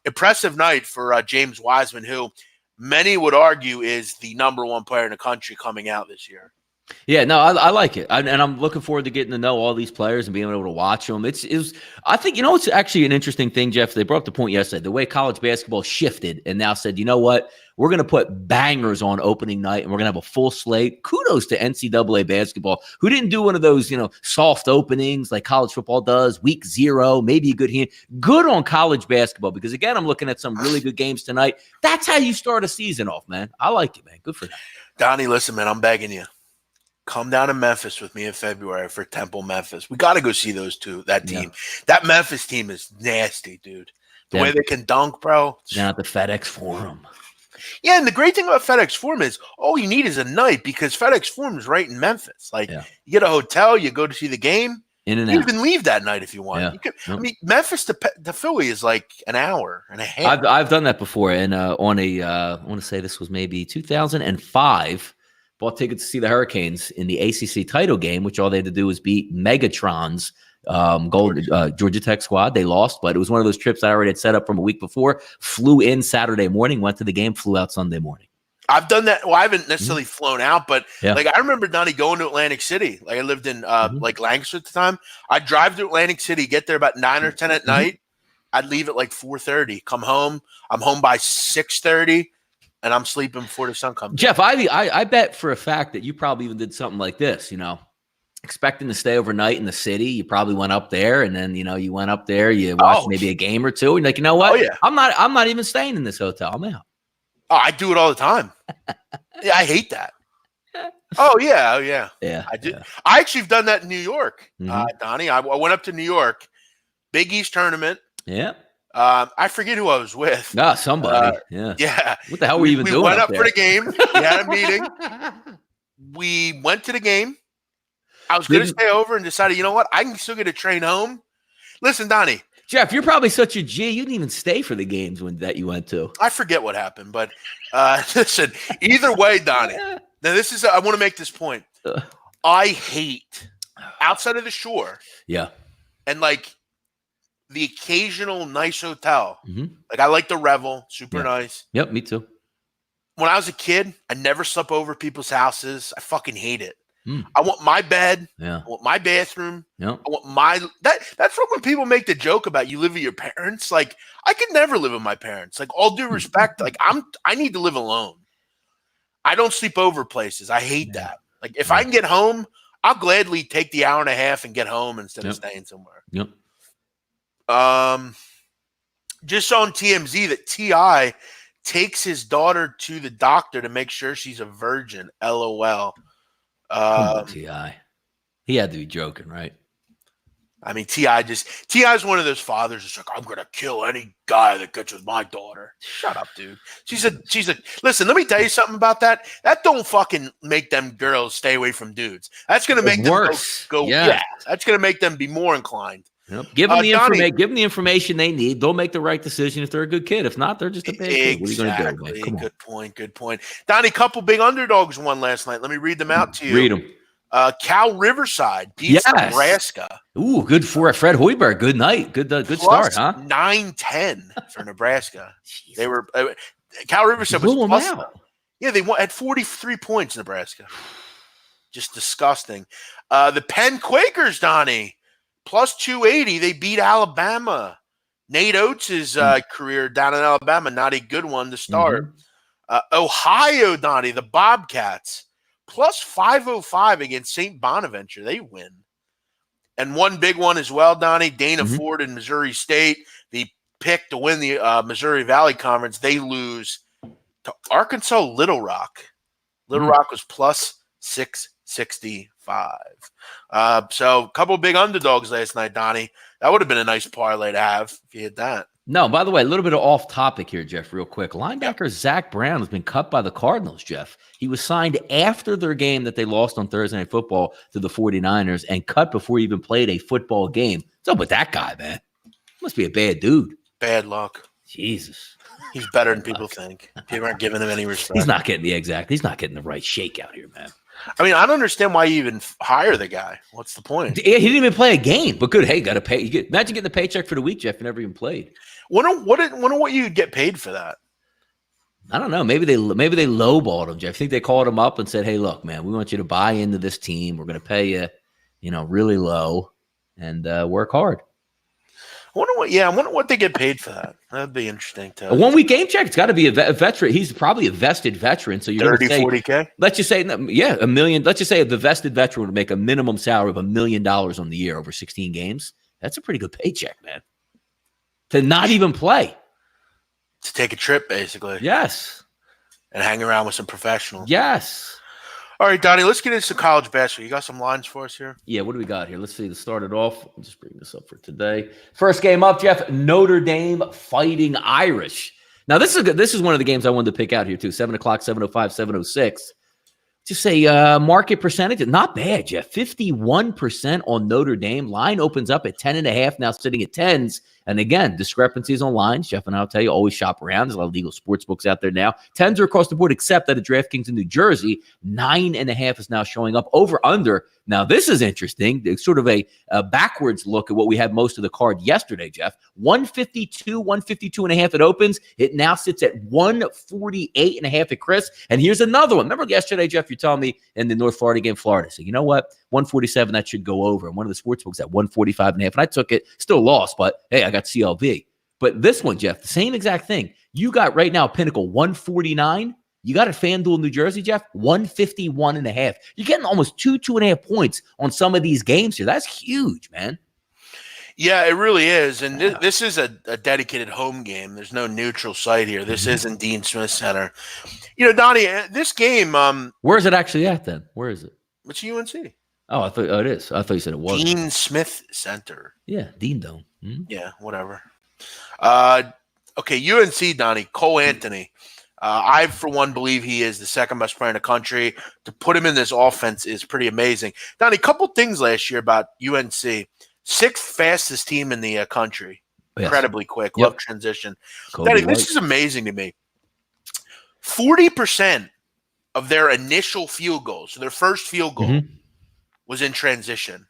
Impressive night for James Wiseman, who many would argue is the number 1 player in the country coming out this year. Yeah, no, I like it, and I'm looking forward to getting to know all these players and being able to watch them. I think it's actually an interesting thing, Jeff. They brought up the point yesterday, the way college basketball shifted and now said, you know what, we're going to put bangers on opening night, and we're going to have a full slate. Kudos to NCAA basketball, who didn't do one of those, soft openings like college football does, week 0, maybe a good hand. Good on college basketball, because again, I'm looking at some really good games tonight. That's how you start a season off, man. I like it, man. Good for them. Donnie, listen, man, I'm begging you. Come down to Memphis with me in February for Temple Memphis. We got to go see that team. Yeah. That Memphis team is nasty, dude. The way they can dunk, bro. Down at the FedEx Forum. Yeah, and the great thing about FedEx Forum is all you need is a night, because FedEx Forum is right in Memphis. Like, you get a hotel, you go to see the game. In and you out. even leave that night if you want. Yeah. I mean, Memphis to Philly is like an hour and a half. I've done that before, and I want to say this was maybe 2005. Bought tickets to see the Hurricanes in the ACC title game, which all they had to do was beat Megatron's Georgia Tech squad. They lost, but it was one of those trips I already had set up from a week before. Flew in Saturday morning, went to the game, flew out Sunday morning. I've done that. Well, I haven't necessarily flown out, but like I remember, Donnie, going to Atlantic City. Like, I lived in like Lancaster at the time. I'd drive to Atlantic City, get there about 9 or 10 at night. I'd leave at like 4:30. Come home. I'm home by 6:30. And I'm sleeping before the sun comes. Jeff, I bet for a fact that you probably even did something like this, expecting to stay overnight in the city. You probably went up there, and then, you went up there, you watched maybe a game or two, and like, you know what? I'm not even staying in this hotel. I'm out. Oh, I do it all the time. Yeah, I hate that. Oh, yeah. Yeah. I do. Yeah. I actually have done that in New York, Donnie. I went up to New York, Big East tournament. Yeah. I forget who I was with. No, somebody. Yeah. What the hell were you even doing? We went up for the game. We had a meeting. We went to the game. I was going to stay over and decided, you know what? I can still get a train home. Listen, Donnie. Jeff, you're probably such a G. You didn't even stay for the games that you went to. I forget what happened, but listen, either way, Donnie. Now, I want to make this point. I hate outside of the shore. Yeah. And like, the occasional nice hotel. Like I like the Revel, super nice. Yep, me too. When I was a kid, I never slept over people's houses. I fucking hate it. I want my bed. I want my bathroom. I want that's what when people make the joke about you live with your parents. Like I could never live with my parents. Like all due respect, like I need to live alone. I don't sleep over places. I hate that. Like if I can get home, I'll gladly take the hour and a half and get home instead of staying somewhere. Just on TMZ that T.I. takes his daughter to the doctor to make sure she's a virgin. LOL. Come on, T.I. He had to be joking, right? I mean, T.I.'s one of those fathers that's like, I'm gonna kill any guy that gets with my daughter. Shut up, dude. She's a listen, let me tell you something about that. That don't fucking make them girls stay away from dudes. That's gonna make them go that's gonna make them be more inclined. Give them the information they need. They'll make the right decision if they're a good kid. If not, they're just a bad kid. What are you going to do, man? Come on. Good point. Donnie, couple big underdogs won last night. Let me read them out to you. Read them. Cal Riverside beats Nebraska. Ooh, good for Fred Hoiberg. Good night. Good start, huh? 9-10 for Nebraska. They were Cal Riverside was plus. Yeah, they had 43 points. Nebraska, just disgusting. The Penn Quakers, Donnie. Plus 280, they beat Alabama. Nate Oates' career down in Alabama, not a good one to start. Ohio, Donnie, the Bobcats, plus 505 against St. Bonaventure. They win. And one big one as well, Donnie, Dana Ford and Missouri State, the pick to win the Missouri Valley Conference. They lose to Arkansas Little Rock. Little Rock was plus 665. So a couple of big underdogs last night, Donnie. That would have been a nice parlay to have if you hit that. No, by the way, a little bit of off topic here, Jeff, real quick. Linebacker Zach Brown has been cut by the Cardinals, Jeff. He was signed after their game that they lost on Thursday Night Football to the 49ers and cut before he even played a football game. What's up with that guy, man? Must be a bad dude. Bad luck. Jesus. He's better than people think. People aren't giving him any respect. He's not getting the right shake out here, man. I mean, I don't understand why you even hire the guy. What's the point? He didn't even play a game, but good. Hey, got to pay. Imagine getting the paycheck for the week, Jeff. You never even played. Wonder what you'd get paid for that. I don't know. Maybe they lowballed him, Jeff. I think they called him up and said, "Hey, look, man, we want you to buy into this team. We're going to pay you, really low, and work hard." I wonder what they get paid for that. That'd be interesting too. A 1 week game check. It's got to be a veteran. He's probably a vested veteran. So you're 40K. Let's just say, $1 million. Let's just say the vested veteran would make a minimum salary of $1 million on the year over 16 games. That's a pretty good paycheck, man. To not even play. To take a trip, basically. Yes. And hang around with some professionals. Yes. All right, Donnie, let's get into college basketball. You got some lines for us here? Yeah, what do we got here? Let's see. Let's start it off. I'll just bring this up for today. First game up, Jeff, Notre Dame fighting Irish. Now, this is one of the games I wanted to pick out here, too. 7 o'clock, 7:05, 7:06. Just say market percentage. Not bad, Jeff. 51% on Notre Dame. Line opens up at 10.5, now sitting at 10s. And again, discrepancies on lines. Jeff and I will tell you, always shop around. There's a lot of legal sports books out there now. 10s are across the board, except that at DraftKings in New Jersey, 9.5 is now showing up. Over under. Now, this is interesting. It's sort of a backwards look at what we had most of the card yesterday, Jeff. 152.5 it opens. It now sits at 148.5 at Chris. And here's another one. Remember yesterday, Jeff, you're telling me in the North Florida game, Florida. So you know what? 147, that should go over. And one of the sports books at 145.5. And I took it. Still lost, but hey, I got CLV. But this one, Jeff, the same exact thing. You got right now Pinnacle 149. You got a FanDuel New Jersey, Jeff, 151.5. You're getting almost 2.5 points on some of these games here. That's huge, man. Yeah, it really is. And this is a dedicated home game. There's no neutral site here. This isn't Dean Smith Center. Donnie, this game. Where is it actually at then? Where is it? It's UNC. Oh, it is. I thought you said it was. Dean Smith Center. Yeah, Dean Dome. Yeah, whatever. Okay, UNC, Donnie, Cole Anthony. I, for one, believe he is the second best player in the country. To put him in this offense is pretty amazing. Donnie, a couple things last year about UNC. Sixth fastest team in the country. Yes. Incredibly quick. Love transition. Donnie, this is amazing to me. 40% of their initial field goals, so their first field goal, was in transition.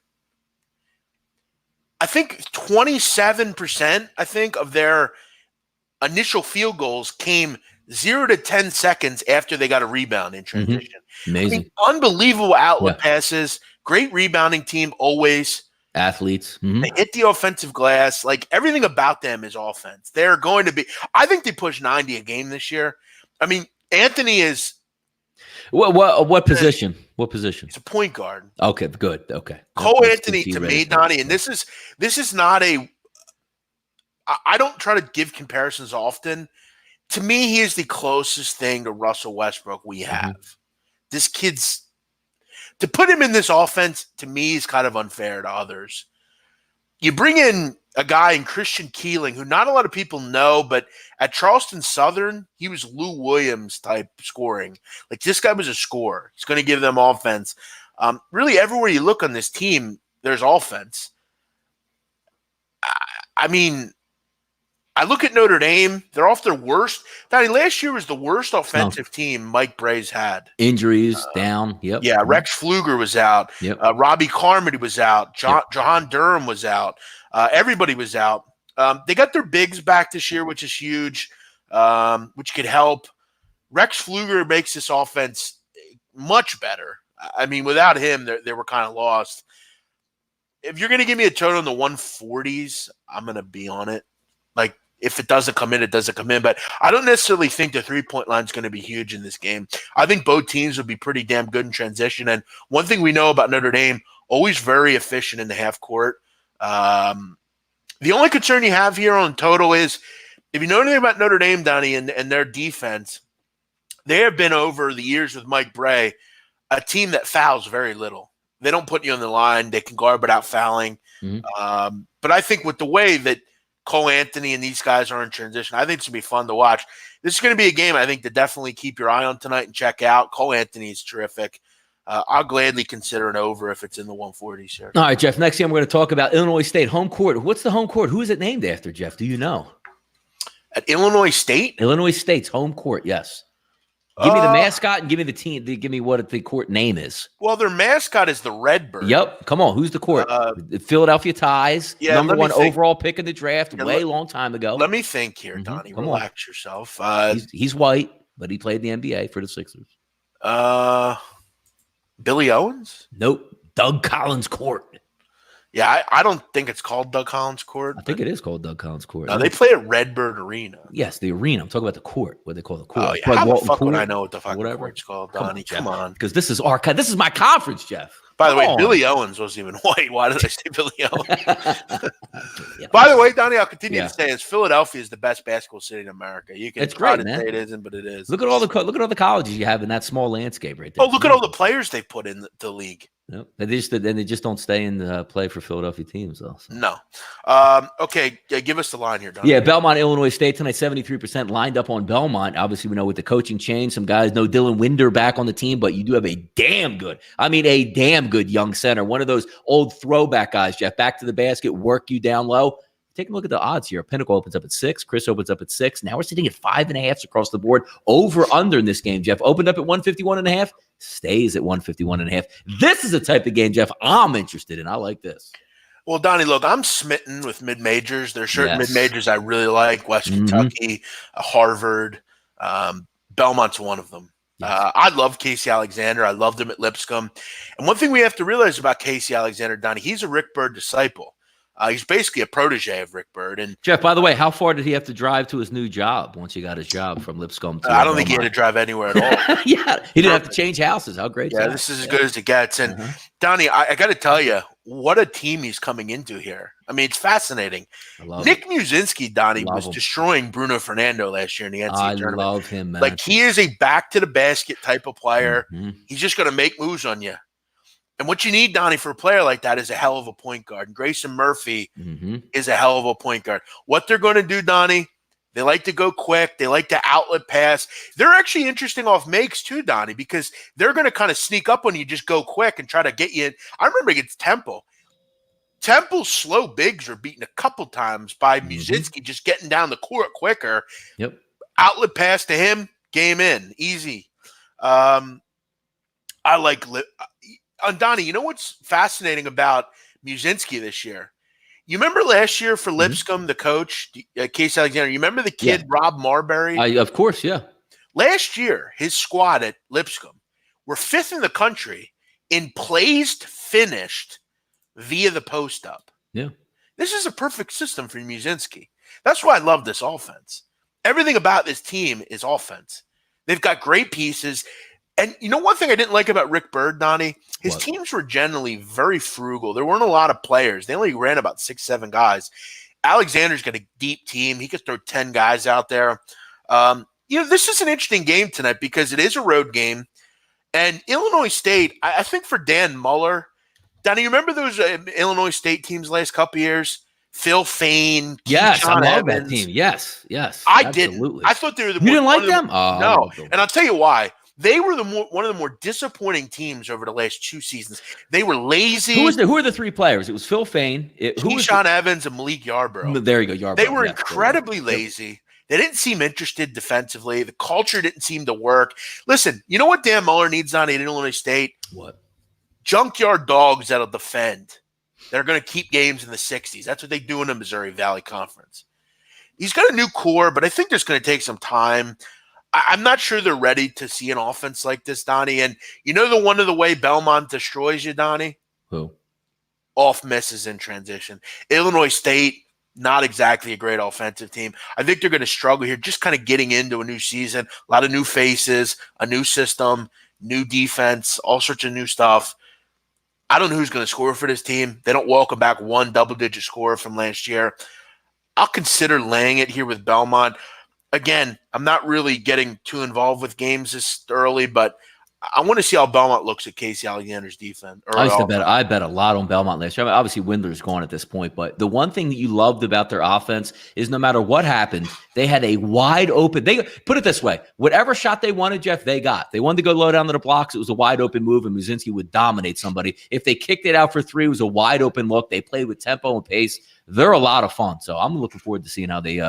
I think 27%, I think, of their initial field goals came 0 to 10 seconds after they got a rebound in transition. Amazing. I mean, unbelievable outlet passes, great rebounding team always. Athletes. They hit the offensive glass. Like, everything about them is offense. They're going to be – I think they push 90 a game this year. I mean, Anthony is – What position? What position? He's a point guard. Okay, good. Okay. Cole Anthony, to me, Donnie, and this is not a – I don't try to give comparisons often. To me, he is the closest thing to Russell Westbrook we have. This kid's – to put him in this offense, to me, is kind of unfair to others. You bring in a guy in Christian Keeling, who not a lot of people know, but at Charleston Southern, he was Lou Williams type scoring. Like, this guy was a scorer. He's going to give them offense. Really, everywhere you look on this team, there's offense. I mean, I look at Notre Dame. They're off their worst. Donnie, last year was the worst offensive team Mike Bray's had. Injuries, down. Yep. Yeah, Rex Pfluger was out. Yep. Robbie Carmody was out. Jahan Durham was out. Everybody was out. They got their bigs back this year, which is huge, which could help. Rex Pfluger makes this offense much better. I mean, without him, they were kind of lost. If you're going to give me a total in the 140s, I'm going to be on it. Like, if it doesn't come in, it doesn't come in. But I don't necessarily think the three-point line is going to be huge in this game. I think both teams will be pretty damn good in transition. And one thing we know about Notre Dame, always very efficient in the half court. The only concern you have here on total is, if you know anything about Notre Dame, Donnie, and their defense, they have been over the years with Mike Bray a team that fouls very little. They don't put you on the line. They can guard without fouling. But I think with the way that Cole Anthony and these guys are in transition, I think it's going to be fun to watch. This is going to be a game I think to definitely keep your eye on tonight and check out. Cole Anthony is terrific. I'll gladly consider an over if it's in the 140s here. All right, Jeff. Next game, we're going to talk about Illinois State home court. What's the home court? Who is it named after, Jeff? Do you know? At Illinois State? Illinois State's home court, yes. Give me the mascot and give me the team. Give me what the court name is. Well, their mascot is the Redbird. Yep. Come on. Who's the court? The Philadelphia Ties. Yeah, number one overall pick in the draft long time ago. Let me think here, Donnie. Relax yourself. He's white, but he played in the NBA for the Sixers. Billy Owens? Nope. Doug Collins Court. Yeah, I don't think it's called Doug Collins Court. I think it is called Doug Collins Court. No, they play at Redbird Arena. Yes, the arena. I'm talking about the court, what they call the court. Oh, yeah. How the fuck would I know what the fuck the court's called, Donnie? Come on. Because this is our – this is my conference, Jeff. By the way, Billy Owens wasn't even white. Why did I say Billy Owens? By the way, Donnie, I'll continue to say is Philadelphia is the best basketball city in America. You can try to say it isn't, but it is. Look at all the colleges you have in that small landscape right there. Oh, look at all the players they put in the league. Yep. They just don't stay in play for Philadelphia teams, though. So. No. Okay, give us the line here, Don. Yeah, Belmont, Illinois State tonight, 73% lined up on Belmont. Obviously, we know with the coaching change, some guys, no Dylan Winder back on the team, but you do have a damn good young center. One of those old throwback guys, Jeff, back to the basket, work you down low. Take a look at the odds here. Pinnacle opens up at 6. Chris opens up at 6. Now we're sitting at 5.5 across the board. Over under in this game, Jeff. Opened up at 151.5. Stays at 151.5. This is a type of game, Jeff, I'm interested in. I like this. Well, Donnie, look, I'm smitten with mid-majors. There's certain mid-majors I really like. West Kentucky, Harvard. Belmont's one of them. Yes. I love Casey Alexander. I loved him at Lipscomb. And one thing we have to realize about Casey Alexander, Donnie, he's a Rick Byrd disciple. He's basically a protege of Rick Byrd. And Jeff, by the way, how far did he have to drive to his new job once he got his job from Lipscomb to I don't think he had to drive anywhere at all. Yeah, he didn't have to change houses. How great! Yeah, this is as good as it gets. And Donnie, I got to tell you, what a team he's coming into here. I mean, it's fascinating. Nick Muszynski, Donnie, was destroying Bruno Fernando last year in the NCAA tournament. I love him, man. Like, he is a back-to-the-basket type of player. He's just going to make moves on you. And what you need, Donnie, for a player like that is a hell of a point guard. And Grayson Murphy is a hell of a point guard. What they're going to do, Donnie, they like to go quick. They like to outlet pass. They're actually interesting off makes too, Donnie, because they're going to kind of sneak up on you, just go quick and try to get you in. I remember against Temple. Temple's slow bigs are beaten a couple times by Muszynski just getting down the court quicker. Yep. Outlet pass to him, game in, easy. I like – And Donnie, you know what's fascinating about Muszynski this year? You remember last year for Lipscomb, the coach, Casey Alexander, you remember the kid, Rob Marbury? Of course, yeah. Last year, his squad at Lipscomb were 5th in the country in plays finished via the post-up. Yeah. This is a perfect system for Muszynski. That's why I love this offense. Everything about this team is offense. They've got great pieces. And you know one thing I didn't like about Rick Byrd, Donnie? His teams were generally very frugal. There weren't a lot of players. They only ran about 6, 7 guys. Alexander's got a deep team. He could throw 10 guys out there. This is an interesting game tonight because it is a road game. And Illinois State, I think for Dan Muller, Donnie, you remember those Illinois State teams last couple of years? Phil Fain, yes, Keyshawn I love Evans. That team. Yes, I absolutely. didn't. I thought they were the. You didn't like them? No, and I'll tell you why. They were one of the more disappointing teams over the last 2 seasons. They were lazy. Who are the 3 players? It was Phil Fain, Keyshawn Evans, and Malik Yarbrough. There you go, Yarbrough. They were incredibly lazy. They didn't seem interested defensively. The culture didn't seem to work. Listen, you know what Dan Muller needs on at Illinois State? What? Junkyard dogs that'll defend. They're going to keep games in the 60s. That's what they do in the Missouri Valley Conference. He's got a new core, but I think there's going to take some time. I'm not sure they're ready to see an offense like this, Donnie. And you know the way Belmont destroys you, Donnie? Who? Off misses in transition. Illinois State, not exactly a great offensive team. I think they're going to struggle here, just kind of getting into a new season, a lot of new faces, a new system, new defense, all sorts of new stuff. I don't know who's going to score for this team. They don't welcome back one double-digit scorer from last year. I'll consider laying it here with Belmont. Again, I'm not really getting too involved with games this early, but I want to see how Belmont looks at Casey Alexander's defense. I bet a lot on Belmont last year. I mean, obviously, Windler's gone at this point, but the one thing that you loved about their offense is no matter what happened, they had a wide open. They put it this way: whatever shot they wanted, Jeff, they got. They wanted to go low down to the blocks. It was a wide open move, and Muszynski would dominate somebody. If they kicked it out for 3, it was a wide open look. They played with tempo and pace. They're a lot of fun. So I'm looking forward to seeing how they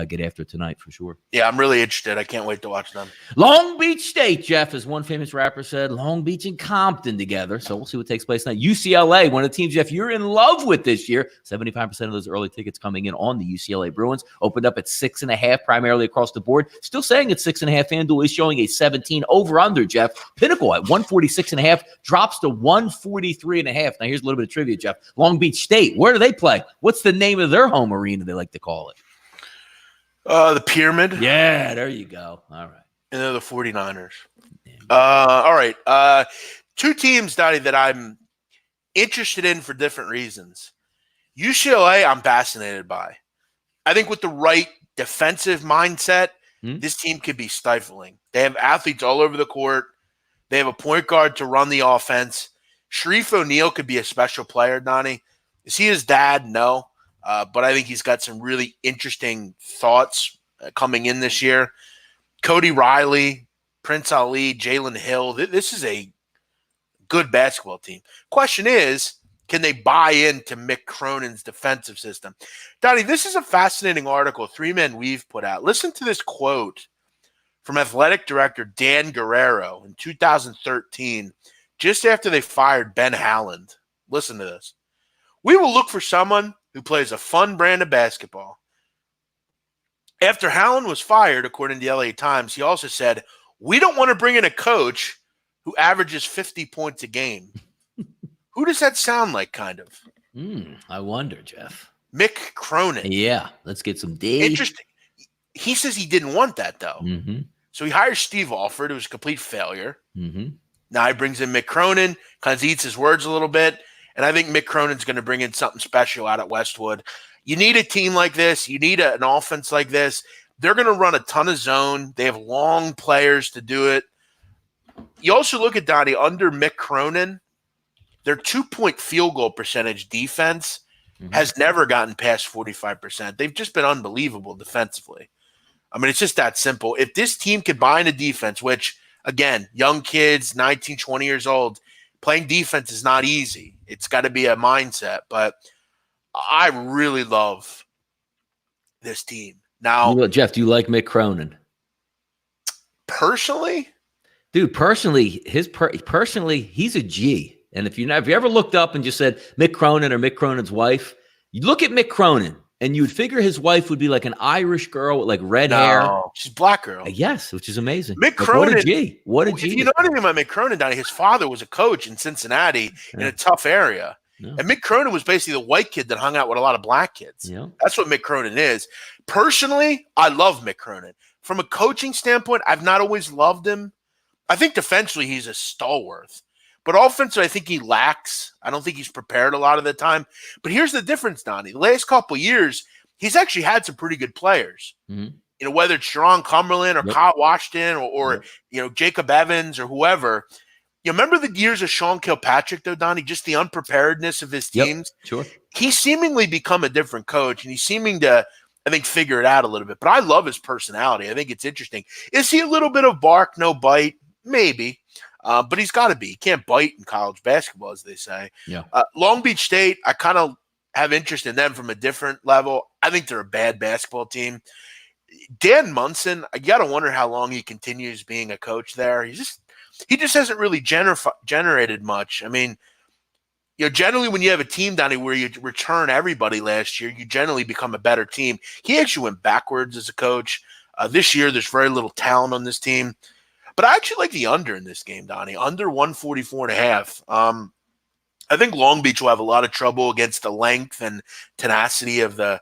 get after tonight for sure. Yeah, I'm really interested. I can't wait to watch them. Long Beach State, Jeff, as one famous rapper said, Long Beach and Compton together. So we'll see what takes place tonight. UCLA, one of the teams, Jeff, you're in love with this year. 75% of those early tickets coming in on the UCLA Bruins. Opened up at 6.5 primarily across the board. Still saying it's 6.5. FanDuel is showing a 17 over-under, Jeff. Pinnacle at 146.5 drops to 143.5. Now here's a little bit of trivia, Jeff. Long Beach State, where do they play? What's the name of their home arena, they like to call it? The Pyramid. Yeah, there you go. All right. And they're the 49ers. All right. 2 teams, Donnie, that I'm interested in for different reasons. UCLA, I'm fascinated by. I think with the right defensive mindset, this team could be stifling. They have athletes all over the court. They have a point guard to run the offense. Sharif O'Neal could be a special player, Donnie. Is he his dad? No. But I think he's got some really interesting thoughts coming in this year. Cody Riley, Prince Ali, Jalen Hill. This is a good basketball team. Question is, can they buy into Mick Cronin's defensive system? Donnie, this is a fascinating article 3 Men Weave put out. Listen to this quote from athletic director Dan Guerrero in 2013, just after they fired Ben Haaland. Listen to this. We will look for someone who plays a fun brand of basketball. After Haaland was fired, according to the LA Times, he also said, we don't want to bring in a coach who averages 50 points a game. Who does that sound like, kind of? I wonder, Jeff. Mick Cronin. Yeah, let's get some D. Interesting. He says he didn't want that, though. So he hires Steve Alford, who was a complete failure. Now he brings in Mick Cronin, kind of eats his words a little bit. And I think Mick Cronin's going to bring in something special out at Westwood. You need a team like this. You need an offense like this. They're going to run a ton of zone. They have long players to do it. You also look at, Donnie, under Mick Cronin, their 2-point field goal percentage defense has never gotten past 45%. They've just been unbelievable defensively. I mean, it's just that simple. If this team could buy in a defense, which, again, young kids, 19, 20 years old, playing defense is not easy. It's got to be a mindset. But I really love this team. Now, Jeff, do you like Mick Cronin? Personally? Dude, personally, he's a G. And if you ever looked up and just said Mick Cronin or Mick Cronin's wife, You look at Mick Cronin, and you'd figure his wife would be like an Irish girl with like red hair. She's a black girl. Yes, which is amazing. Mick Cronin. What a G. What a G. If you know anything about Mick Cronin, Donnie, his father was a coach in Cincinnati in a tough area. Yeah. And Mick Cronin was basically the white kid that hung out with a lot of black kids. Yeah. That's what Mick Cronin is. Personally, I love Mick Cronin. From a coaching standpoint, I've not always loved him. I think defensively he's a stalwart. But offensively, I think he lacks. I don't think he's prepared a lot of the time. But here's the difference, Donnie. The last couple of years, he's actually had some pretty good players. Mm-hmm. You know, whether it's Jerron Cumberland or Kyle Washington or you know, Jacob Evans or whoever. You remember the years of Sean Kilpatrick, though, Donnie? Just the unpreparedness of his teams. Sure. He's seemingly become a different coach, and he's seeming to, I think, figure it out a little bit. But I love his personality. I think it's interesting. Is he a little bit of bark, no bite? Maybe. But he's got to be. He can't bite in college basketball, as they say. Yeah. Long Beach State, I kind of have interest in them from a different level. I think they're a bad basketball team. Dan Munson, I got to wonder how long he continues being a coach there. He just hasn't really generated much. I mean, you know, generally when you have a team, Donnie, where you return everybody last year, you generally become a better team. He actually went backwards as a coach. This year, there's very little talent on this team. But I actually like the under in this game, Donnie. Under 144.5. I think Long Beach will have a lot of trouble against the length and tenacity of the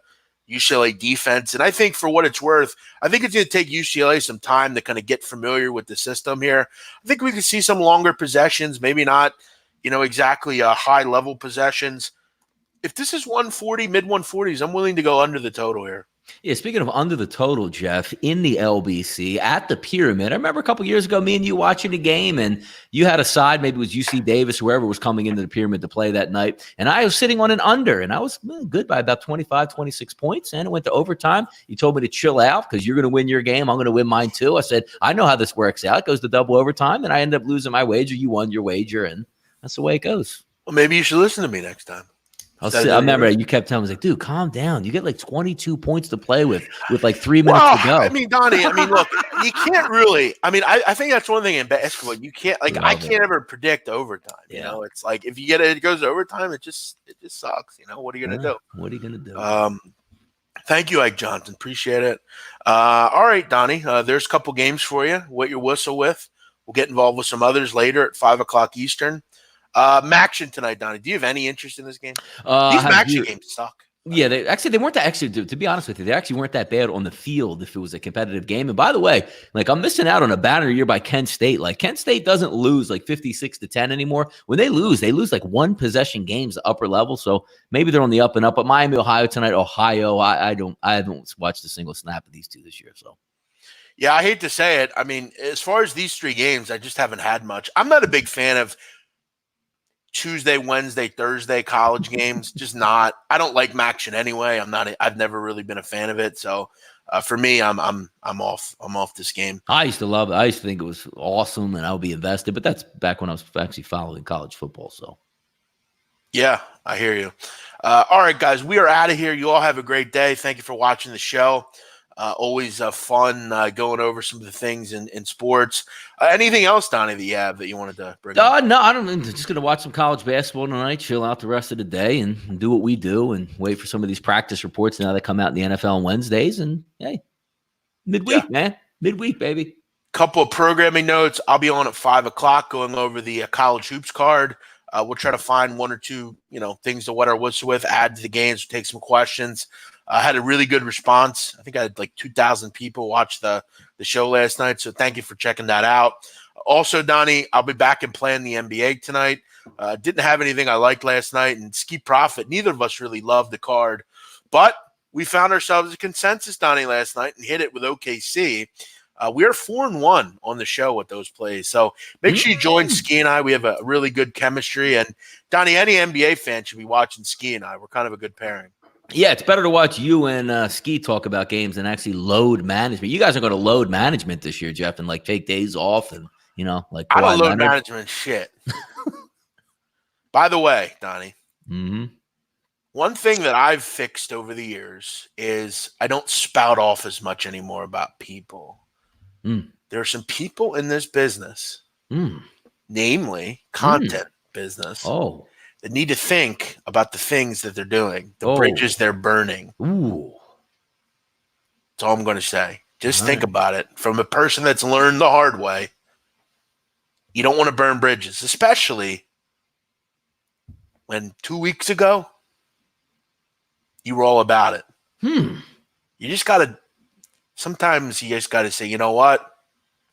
UCLA defense. And I think for what it's worth, I think it's going to take UCLA some time to kind of get familiar with the system here. I think we can see some longer possessions, maybe not, you know, exactly high-level possessions. If this is 140, mid-140s, I'm willing to go under the total here. Yeah, speaking of under the total, Jeff, in the LBC at the Pyramid, I remember a couple years ago, me and you watching a game, and you had a side, maybe it was UC Davis, whoever was coming into the Pyramid to play that night, and I was sitting on an under, and I was good by about 25, 26 points, and it went to overtime. You told me to chill out because you're going to win your game. I'm going to win mine too. I said, I know how this works out. It goes to double overtime, and I end up losing my wager. You won your wager, and that's the way it goes. Well, maybe you should listen to me next time. I remember you kept telling me, like, dude, calm down. You get like 22 points to play with like 3 minutes to go. I mean, Donnie, look, you can't really – I think that's one thing in basketball. You can't – I can't ever predict overtime. You know, it's like if you get it goes to overtime, it just sucks. You know, what are you going to do? What are you going to do? Thank you, Ike Johnson. Appreciate it. All right, Donnie, there's a couple games for you. Wet your whistle with. We'll get involved with some others later at 5 o'clock Eastern. Maction tonight, Donnie. Do you have any interest in this game? These Maction games suck. Yeah, they weren't that to be honest with you, they actually weren't that bad on the field if it was a competitive game. And by the way, like I'm missing out on a banner year by Kent State. Like Kent State doesn't lose like 56-10 anymore. When they lose like one possession games, the upper level. So maybe they're on the up and up. But Miami, Ohio tonight, Ohio, I haven't watched a single snap of these two this year. So yeah, I hate to say it. I mean, as far as these three games, I just haven't had much. I'm not a big fan of Tuesday, Wednesday, Thursday college games. Just not. I don't like Maction anyway. I've never really been a fan of it. So for me, I'm off. I'm off this game. I used to love it. I used to think it was awesome, and I would be invested. But that's back when I was actually following college football. So yeah, I hear you. All right, guys, we are out of here. You all have a great day. Thank you for watching the show. Always fun going over some of the things in sports. Anything else, Donnie, that you have that you wanted to bring up? No, I'm just going to watch some college basketball tonight, chill out the rest of the day, and do what we do, and wait for some of these practice reports now that come out in the NFL on Wednesdays. And, hey, midweek, man. Midweek, baby. Couple of programming notes. I'll be on at 5 o'clock going over the college hoops card. We'll try to find one or two, things to wet our whistle with, add to the games, take some questions. I had a really good response. I think I had like 2,000 people watch the show last night. So thank you for checking that out. Also, Donnie, I'll be back and playing the NBA tonight. Didn't have anything I liked last night. And Ski Profit, neither of us really loved the card. But we found ourselves a consensus, Donnie, last night and hit it with OKC. We are 4-1 on the show with those plays. So make sure you join Ski and I. We have a really good chemistry. And, Donnie, any NBA fan should be watching Ski and I. We're kind of a good pairing. Yeah, it's better to watch you and Ski talk about games than actually load management. You guys are going to load management this year, Jeff, and like take days off and, I don't load management shit. By the way, Donnie, one thing that I've fixed over the years is I don't spout off as much anymore about people. There are some people in this business, namely content business, that need to think about the things that they're doing, the bridges they're burning. Ooh. That's all I'm going to say. Just think about it. From a person that's learned the hard way, you don't want to burn bridges, especially when 2 weeks ago, you were all about it. You just got to, sometimes you just got to say, you know what?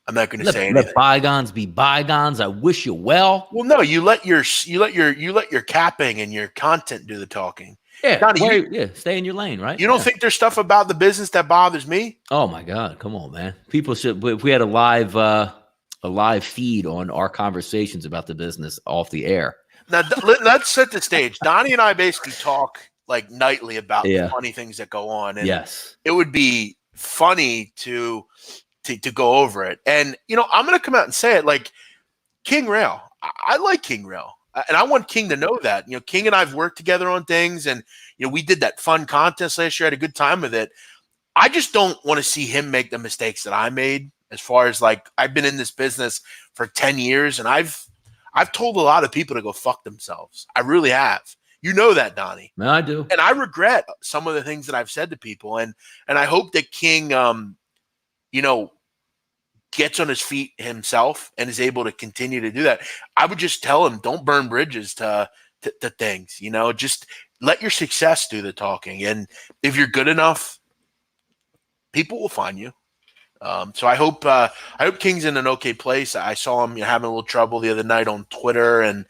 I'm not going to say anything. Let bygones be bygones. I wish you well. Well, no, you let your capping and your content do the talking. Yeah, Donnie, stay in your lane, right? You don't think there's stuff about the business that bothers me? Oh my God, come on, man! People should. If we had a live feed on our conversations about the business off the air. Now let's set the stage. Donnie and I basically talk like nightly about the funny things that go on, and it would be funny to go over it. And I'm going to come out and say it, like King Rail. I like King Rail. And I want King to know that. King and I have worked together on things, and we did that fun contest last year. I had a good time with it. I just don't want to see him make the mistakes that I made. As far as like, I've been in this business for 10 years, and I've told a lot of people to go fuck themselves. I really have. You know that, Donnie. No, I do. And I regret some of the things that I've said to people, and I hope that King, gets on his feet himself and is able to continue to do that. I would just tell him, don't burn bridges to things, just let your success do the talking. And if you're good enough, people will find you. So I hope King's in an okay place. I saw him having a little trouble the other night on Twitter, and,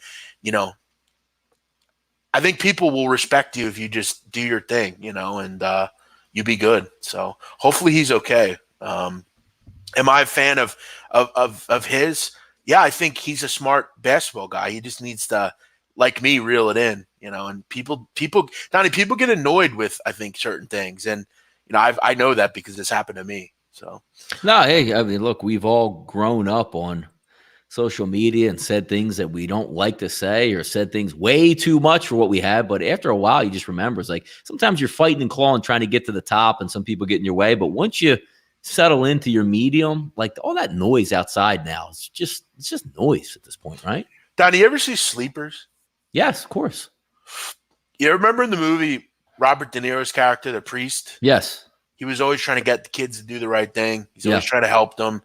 I think people will respect you if you just do your thing, and you be good. So hopefully he's okay. Am I a fan of his? Yeah, I think he's a smart basketball guy. He just needs to, like me, reel it in, and people, Donnie, people get annoyed with, I think, certain things. And, I know that because this happened to me. So, no, hey, I mean, look, we've all grown up on social media and said things that we don't like to say, or said things way too much for what we have. But after a while, you just remember, it's like sometimes you're fighting and clawing, trying to get to the top, and some people get in your way. But once you settle into your medium, like all that noise outside now, it's just noise at this point, right? Donnie, you ever see Sleepers? Yes, of course. You remember in the movie Robert De Niro's character, the priest? Yes. He was always trying to get the kids to do the right thing. He's always trying to help them.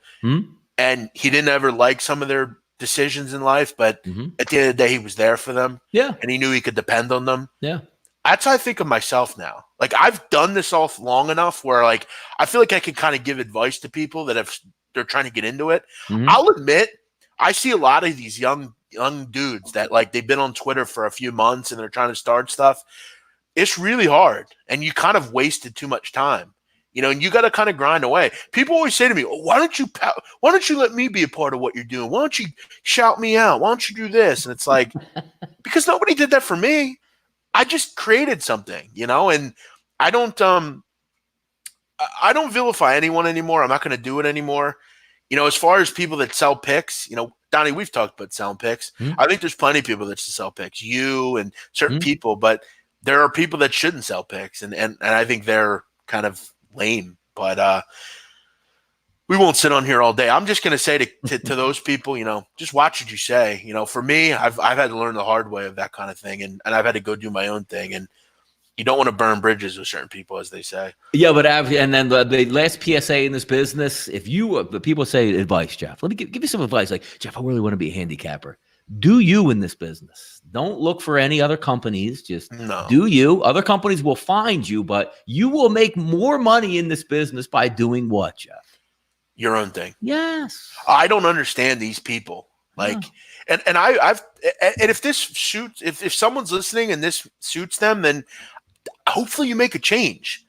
And he didn't ever like some of their decisions in life, but at the end of the day, he was there for them. Yeah. And he knew he could depend on them. Yeah. That's how I think of myself now. Like, I've done this all long enough where, like, I feel like I can kind of give advice to people that they're trying to get into it. I'll admit, I see a lot of these young dudes that, like, they've been on Twitter for a few months and they're trying to start stuff. It's really hard, and you kind of wasted too much time, and you got to kind of grind away. People always say to me, why don't you let me be a part of what you're doing? Why don't you shout me out? Why don't you do this? And it's like, because nobody did that for me. I just created something, and I don't vilify anyone anymore. I'm not going to do it anymore. As far as people that sell picks, Donnie, we've talked about selling picks. I think there's plenty of people that should sell picks, you and certain people, but there are people that shouldn't sell picks, and I think they're kind of lame. But we won't sit on here all day. I'm just going to say to those people, just watch what you say. For me, I've had to learn the hard way of that kind of thing, and I've had to go do my own thing. And you don't want to burn bridges with certain people, as they say. Yeah, but and then the last PSA in this business, if the people say advice, Jeff, let me give you some advice. Like, Jeff, I really want to be a handicapper. Do you in this business? Don't look for any other companies. Just do you. Other companies will find you, but you will make more money in this business by doing what, Jeff? Your own thing. Yes. I don't understand these people. Like, and if this suits, if someone's listening and this suits them, then hopefully you make a change.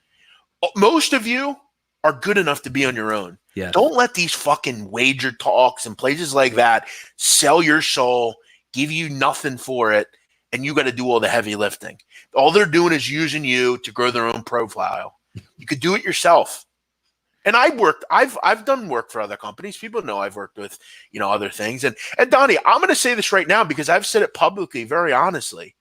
Most of you are good enough to be on your own. Yes. Don't let these fucking wager talks and places like that sell your soul, give you nothing for it, and you got to do all the heavy lifting. All they're doing is using you to grow their own profile. You could do it yourself. And I've done work for other companies. People know I've worked with, other things. And Donnie, I'm going to say this right now because I've said it publicly, very honestly.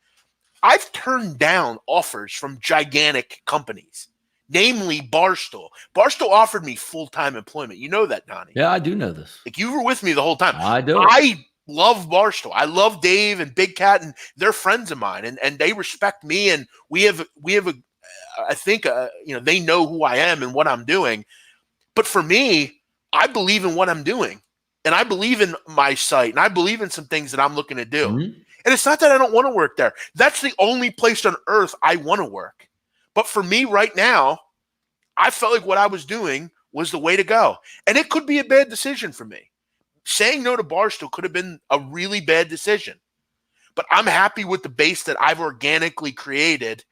I've turned down offers from gigantic companies, namely Barstool. Barstool offered me full-time employment. You know that, Donnie. Yeah, I do know this. Like, you were with me the whole time. I do. I love Barstool. I love Dave and Big Cat, and they're friends of mine, and they respect me, and we have a I think they know who I am and what I'm doing. But for me, I believe in what I'm doing, and I believe in my site, and I believe in some things that I'm looking to do. Mm-hmm. And it's not that I don't want to work there. That's the only place on earth I want to work. But for me right now, I felt like what I was doing was the way to go. And it could be a bad decision for me. Saying no to Barstool could have been a really bad decision. But I'm happy with the base that I've organically created,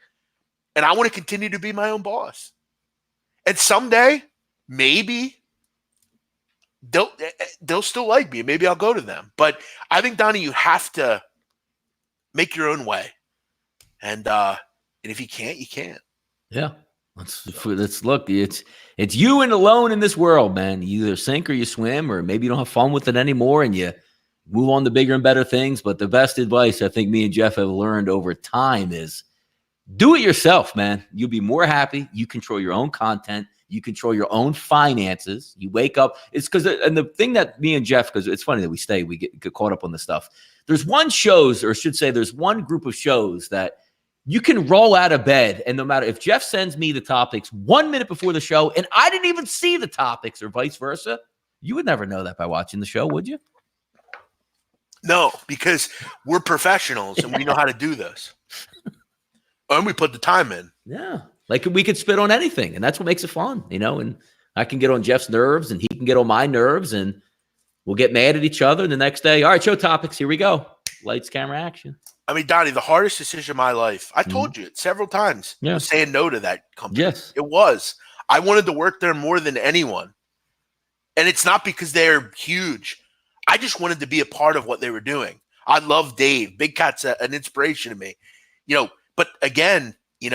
and I want to continue to be my own boss. And someday, maybe they'll still like me. Maybe I'll go to them. But I think, Donnie, you have to make your own way. And if you can't, you can't. Yeah. Let's look. It's you and alone in this world, man. You either sink or you swim, or maybe you don't have fun with it anymore and you move on to bigger and better things. But the best advice I think me and Jeff have learned over time is do it yourself, man. You'll be more happy. You control your own content. You control your own finances. You wake up. It's because, and the thing that me and Jeff, because it's funny that we get caught up on this stuff. There's one group of shows that you can roll out of bed, and no matter if Jeff sends me the topics 1 minute before the show and I didn't even see the topics or vice versa, you would never know that by watching the show, would you? No, because we're professionals and we know how to do this. And we put the time in. Yeah. Like we could spit on anything, and that's what makes it fun, and I can get on Jeff's nerves and he can get on my nerves, and we'll get mad at each other. And the next day, all right, show topics. Here we go. Lights, camera, action. I mean, Donnie, the hardest decision of my life, I told you it several times, was saying no to that company. Yes. It was. I wanted to work there more than anyone. And it's not because they're huge. I just wanted to be a part of what they were doing. I love Dave. Big Cat's an inspiration to me. But again, I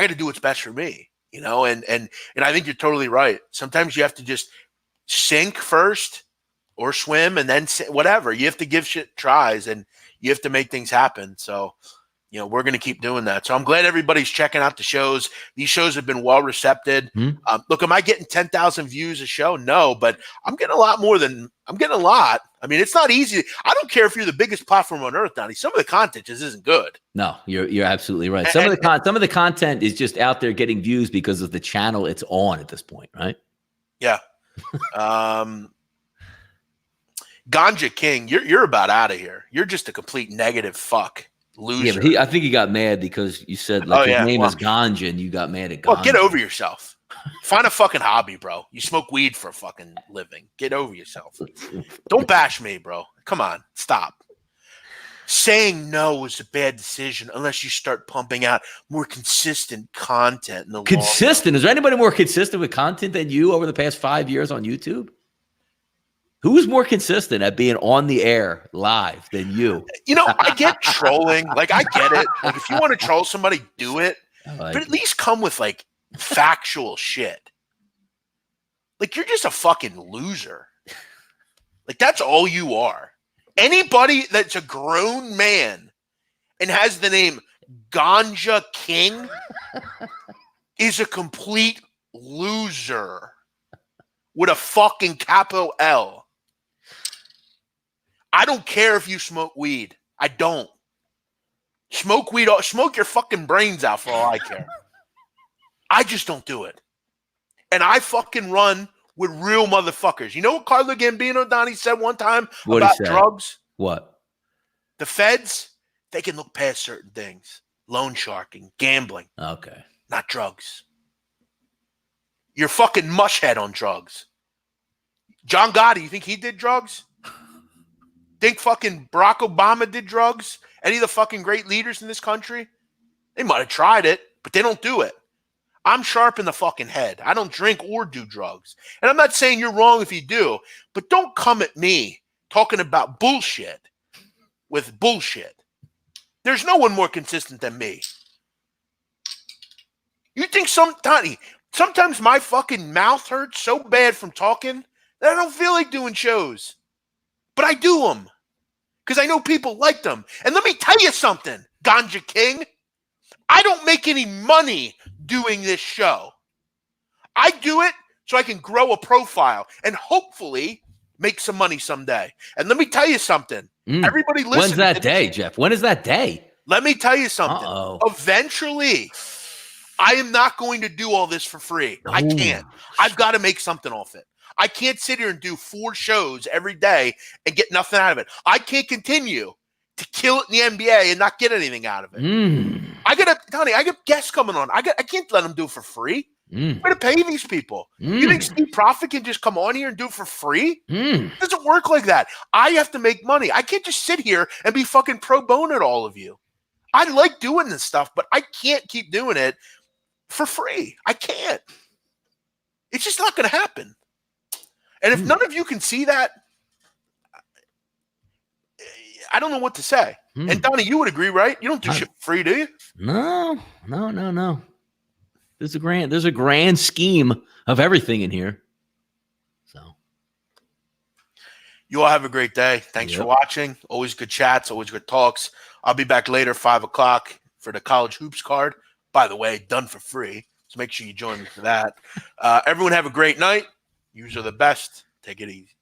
got to do what's best for me, and I think you're totally right. Sometimes you have to just sink first or swim and then whatever. You have to give shit tries and you have to make things happen. So, we're going to keep doing that. So I'm glad everybody's checking out the shows. These shows have been well received. Look, am I getting 10,000 views a show? No, but I'm getting a lot. I mean, it's not easy. I don't care if you're the biggest platform on earth, Donnie. Some of the content just isn't good. No, you're absolutely right. Some of the content is just out there getting views because of the channel it's on at this point, right? Yeah. Ganja King, you're about out of here. You're just a complete negative fuck. Loser. Yeah, but I think he got mad because you said his name is Ganja and you got mad at Ganja. Well, get over yourself. Find a fucking hobby, bro. You smoke weed for a fucking living. Get over yourself. Don't bash me, bro. Come on. Stop. Saying no is a bad decision unless you start pumping out more consistent content. Consistent? Is there anybody more consistent with content than you over the past 5 years on YouTube? Who's more consistent at being on the air live than you? I get trolling. I get it. If you want to troll somebody, do it. But at least come with, factual shit. You're just a fucking loser. That's all you are. Anybody that's a grown man and has the name Ganja King is a complete loser with a fucking capital L. I don't care if you smoke weed. I don't. Smoke weed. Smoke your fucking brains out for all I care. I just don't do it. And I fucking run with real motherfuckers. You know what Carlo Gambino, Donnie, said one time about drugs? What? The feds, they can look past certain things. Loan sharking, gambling. Okay. Not drugs. You're fucking mushhead on drugs. John Gotti, you think he did drugs? Think fucking Barack Obama did drugs? Any of the fucking great leaders in this country? They might have tried it, but they don't do it. I'm sharp in the fucking head. I don't drink or do drugs. And I'm not saying you're wrong if you do, but don't come at me talking about bullshit with bullshit. There's no one more consistent than me. You think sometimes my fucking mouth hurts so bad from talking that I don't feel like doing shows. But I do them because I know people like them. And let me tell you something, Ganja King. I don't make any money doing this show. I do it so I can grow a profile. And hopefully make some money someday. And let me tell you something. Everybody listen. When's that day, Jeff? When is that day? Let me tell you something. Eventually, I am not going to do all this for free. I can't. I've got to make something off it. I can't sit here and do 4 shows every day and get nothing out of it. I can't continue to kill it in the NBA and not get anything out of it. Donnie, I got guests coming on. I can't let them do it for free. I'm going to pay these people. You think Steve Profit can just come on here and do it for free? It doesn't work like that. I have to make money. I can't just sit here and be fucking pro bono at all of you. I like doing this stuff, but I can't keep doing it for free. I can't. It's just not going to happen. And if none of you can see that, I don't know what to say. And Donnie, you would agree, right? You don't do shit for free, do you? No. There's a grand scheme of everything in here. So you all have a great day. Thanks for watching. Always good chats, always good talks. I'll be back later, 5 o'clock for the College Hoops card. By the way, done for free. So make sure you join me for that. Everyone have a great night. You are the best. Take it easy.